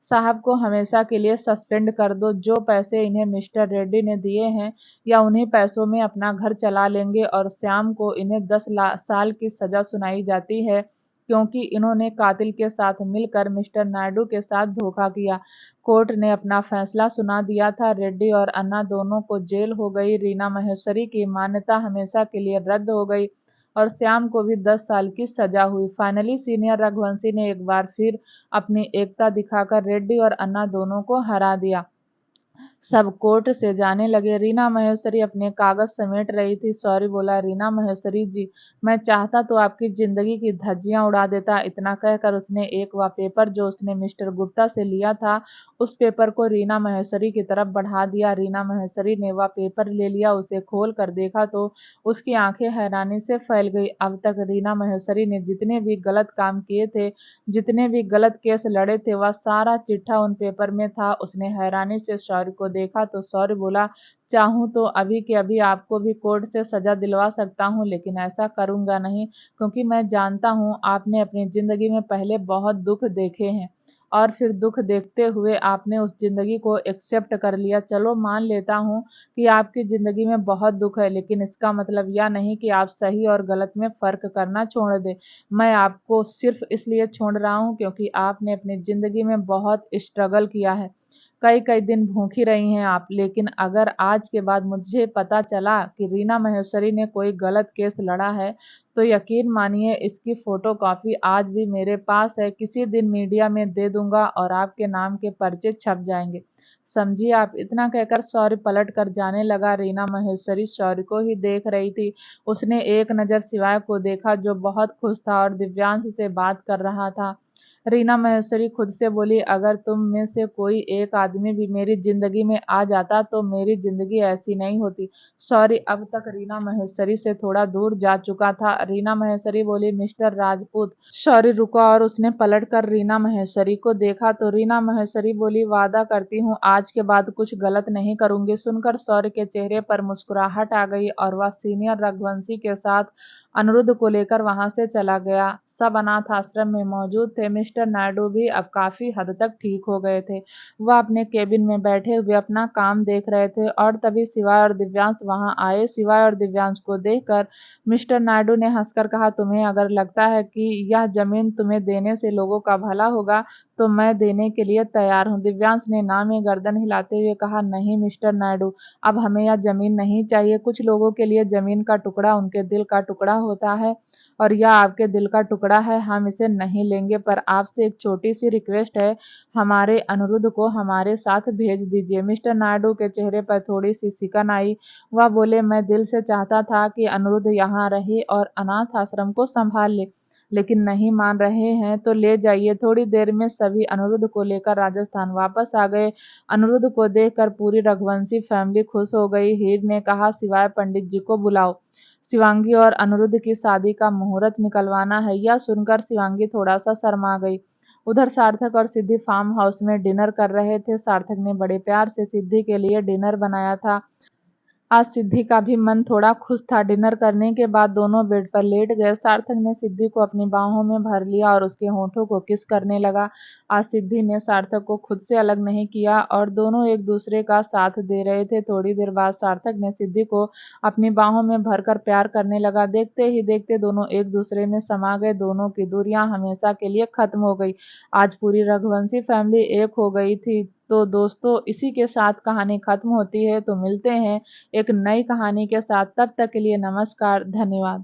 साहब को हमेशा के लिए सस्पेंड कर दो। जो पैसे इन्हें मिस्टर रेड्डी ने दिए हैं या उन्हीं पैसों में अपना घर चला लेंगे। और श्याम को इन्हें 10 साल की सजा सुनाई जाती है क्योंकि इन्होंने कातिल के साथ मिलकर मिस्टर नायडू के साथ धोखा किया। कोर्ट ने अपना फैसला सुना दिया था। रेड्डी और अन्ना दोनों को जेल हो गई। रीना महेश्वरी की मान्यता हमेशा के लिए रद्द हो गई और श्याम को भी 10 साल की सजा हुई। फाइनली सीनियर रघुवंशी ने एक बार फिर अपनी एकता दिखाकर रेड्डी और अन्ना दोनों को हरा दिया। सब कोर्ट से जाने लगे। रीना महेश्वरी अपने कागज समेट रही थी। सॉरी बोला, रीना महेश्वरी जी, मैं चाहता तो आपकी जिंदगी की धज्जियां उड़ा देता। इतना कहकर उसने एक वह पेपर जो उसने मिस्टर गुप्ता से लिया था, उस पेपर को रीना महेश्वरी की तरफ बढ़ा दिया। रीना महेश्वरी ने वह पेपर ले लिया। उसे खोल कर देखा तो उसकी आंखें हैरानी से फैल गई। अब तक रीना महेश्वरी ने जितने भी गलत काम किए थे, जितने भी गलत केस लड़े थे, वह सारा चिट्ठा उन पेपर में था। उसने हैरानी से शौर्य को देखा तो शौर्य बोला, चाहूं तो अभी के अभी आपको भी कोर्ट से सजा दिलवा सकता हूं, लेकिन ऐसा करूंगा नहीं क्योंकि मैं जानता हूं आपने अपनी जिंदगी में पहले बहुत दुख देखे हैं और फिर दुख देखते हुए आपने उस जिंदगी को एक्सेप्ट कर लिया। चलो मान लेता हूं कि आपकी जिंदगी में बहुत दुख है, लेकिन इसका मतलब यह नहीं कि आप सही और गलत में फर्क करना छोड़ दें। मैं आपको सिर्फ इसलिए छोड़ रहा हूं क्योंकि आपने अपनी जिंदगी में बहुत स्ट्रगल किया है। कई कई दिन भूखी रही हैं आप। लेकिन अगर आज के बाद मुझे पता चला कि रीना महेश्वरी ने कोई गलत केस लड़ा है तो यकीन मानिए इसकी फोटोकॉपी आज भी मेरे पास है। किसी दिन मीडिया में दे दूंगा और आपके नाम के पर्चे छप जाएंगे, समझिए आप। इतना कहकर शौर्य पलट कर जाने लगा। रीना महेश्वरी शौर्य को ही देख रही थी। उसने एक नज़र सिवाय को देखा जो बहुत खुश था और दिव्यांश से बात कर रहा था। रीना महेश्वरी खुद से बोली, अगर तुम में से कोई एक आदमी भी मेरी जिंदगी में आ जाता तो मेरी जिंदगी ऐसी नहीं होती। शौर्य अब तक रीना महेश्वरी से थोड़ा दूर जा चुका था। रीना महेश्वरी बोली, मिस्टर राजपूत। शौर्य रुका और उसने पलट कर रीना महेश्वरी को देखा तो रीना महेश्वरी बोली, वादा करती हूँ आज के बाद कुछ गलत नहीं करूंगी। सुनकर शौर्य के चेहरे पर मुस्कुराहट आ गई और वह सीनियर रघुवंशी के साथ अनिरुद्ध को लेकर वहां से चला गया। सब अनाथ आश्रम में मौजूद थे। मिस्टर नायडू भी अब काफी हद तक ठीक हो गए थे। वह अपने केबिन में बैठे हुए अपना काम देख रहे थे और तभी शिवाय और दिव्यांश वहां आए। शिवाय और दिव्यांश को देखकर मिस्टर नायडू ने हंसकर कहा, तुम्हें अगर लगता है कि यह जमीन तुम्हें देने से लोगों का भला होगा तो मैं देने के लिए तैयार हूँ। दिव्यांश ने ना में गर्दन हिलाते हुए कहा, नहीं मिस्टर नायडू, अब हमें यह जमीन नहीं चाहिए। कुछ लोगों के लिए जमीन का टुकड़ा उनके दिल का टुकड़ा होता है और यह आपके दिल का टुकड़ा है। हम इसे नहीं लेंगे, पर आपसे एक छोटी सी रिक्वेस्ट है, हमारे अनिरुद्ध को हमारे साथ भेज दीजिए। मिस्टर नायडू के चेहरे पर थोड़ी सी सिकन आई। वह बोले, मैं दिल से चाहता था कि अनिरुद्ध यहाँ रहे और अनाथ आश्रम को संभाल ले, लेकिन नहीं मान रहे हैं तो ले जाइए। थोड़ी देर में सभी अनिरुद्ध को लेकर राजस्थान वापस आ गए। अनिरुद्ध को देखकर पूरी रघुवंशी फैमिली खुश हो गई। हीर ने कहा, सिवाय पंडित जी को बुलाओ, शिवांगी और अनिरुद्ध की शादी का मुहूर्त निकलवाना है। यह सुनकर शिवांगी थोड़ा सा शर्मा गई। उधर सार्थक और सिद्धि फार्म हाउस में डिनर कर रहे थे। सार्थक ने बड़े प्यार से सिद्धि के लिए डिनर बनाया था। आज सिद्धि का भी मन थोड़ा खुश था। डिनर करने के बाद दोनों बेड पर लेट गए। सार्थक ने सिद्धि को अपनी बाहों में भर लिया और उसके होठों को किस करने लगा। आज सिद्धि ने सार्थक को खुद से अलग नहीं किया और दोनों एक दूसरे का साथ दे रहे थे। थोड़ी देर बाद सार्थक ने सिद्धि को अपनी बाहों में भरकर प्यार करने लगा। देखते ही देखते दोनों एक दूसरे में समा गए। दोनों की दूरियां हमेशा के लिए खत्म हो गई। आज पूरी रघुवंशी फैमिली एक हो गई थी। तो दोस्तों, इसी के साथ कहानी खत्म होती है। तो मिलते हैं एक नई कहानी के साथ। तब तक के लिए नमस्कार, धन्यवाद।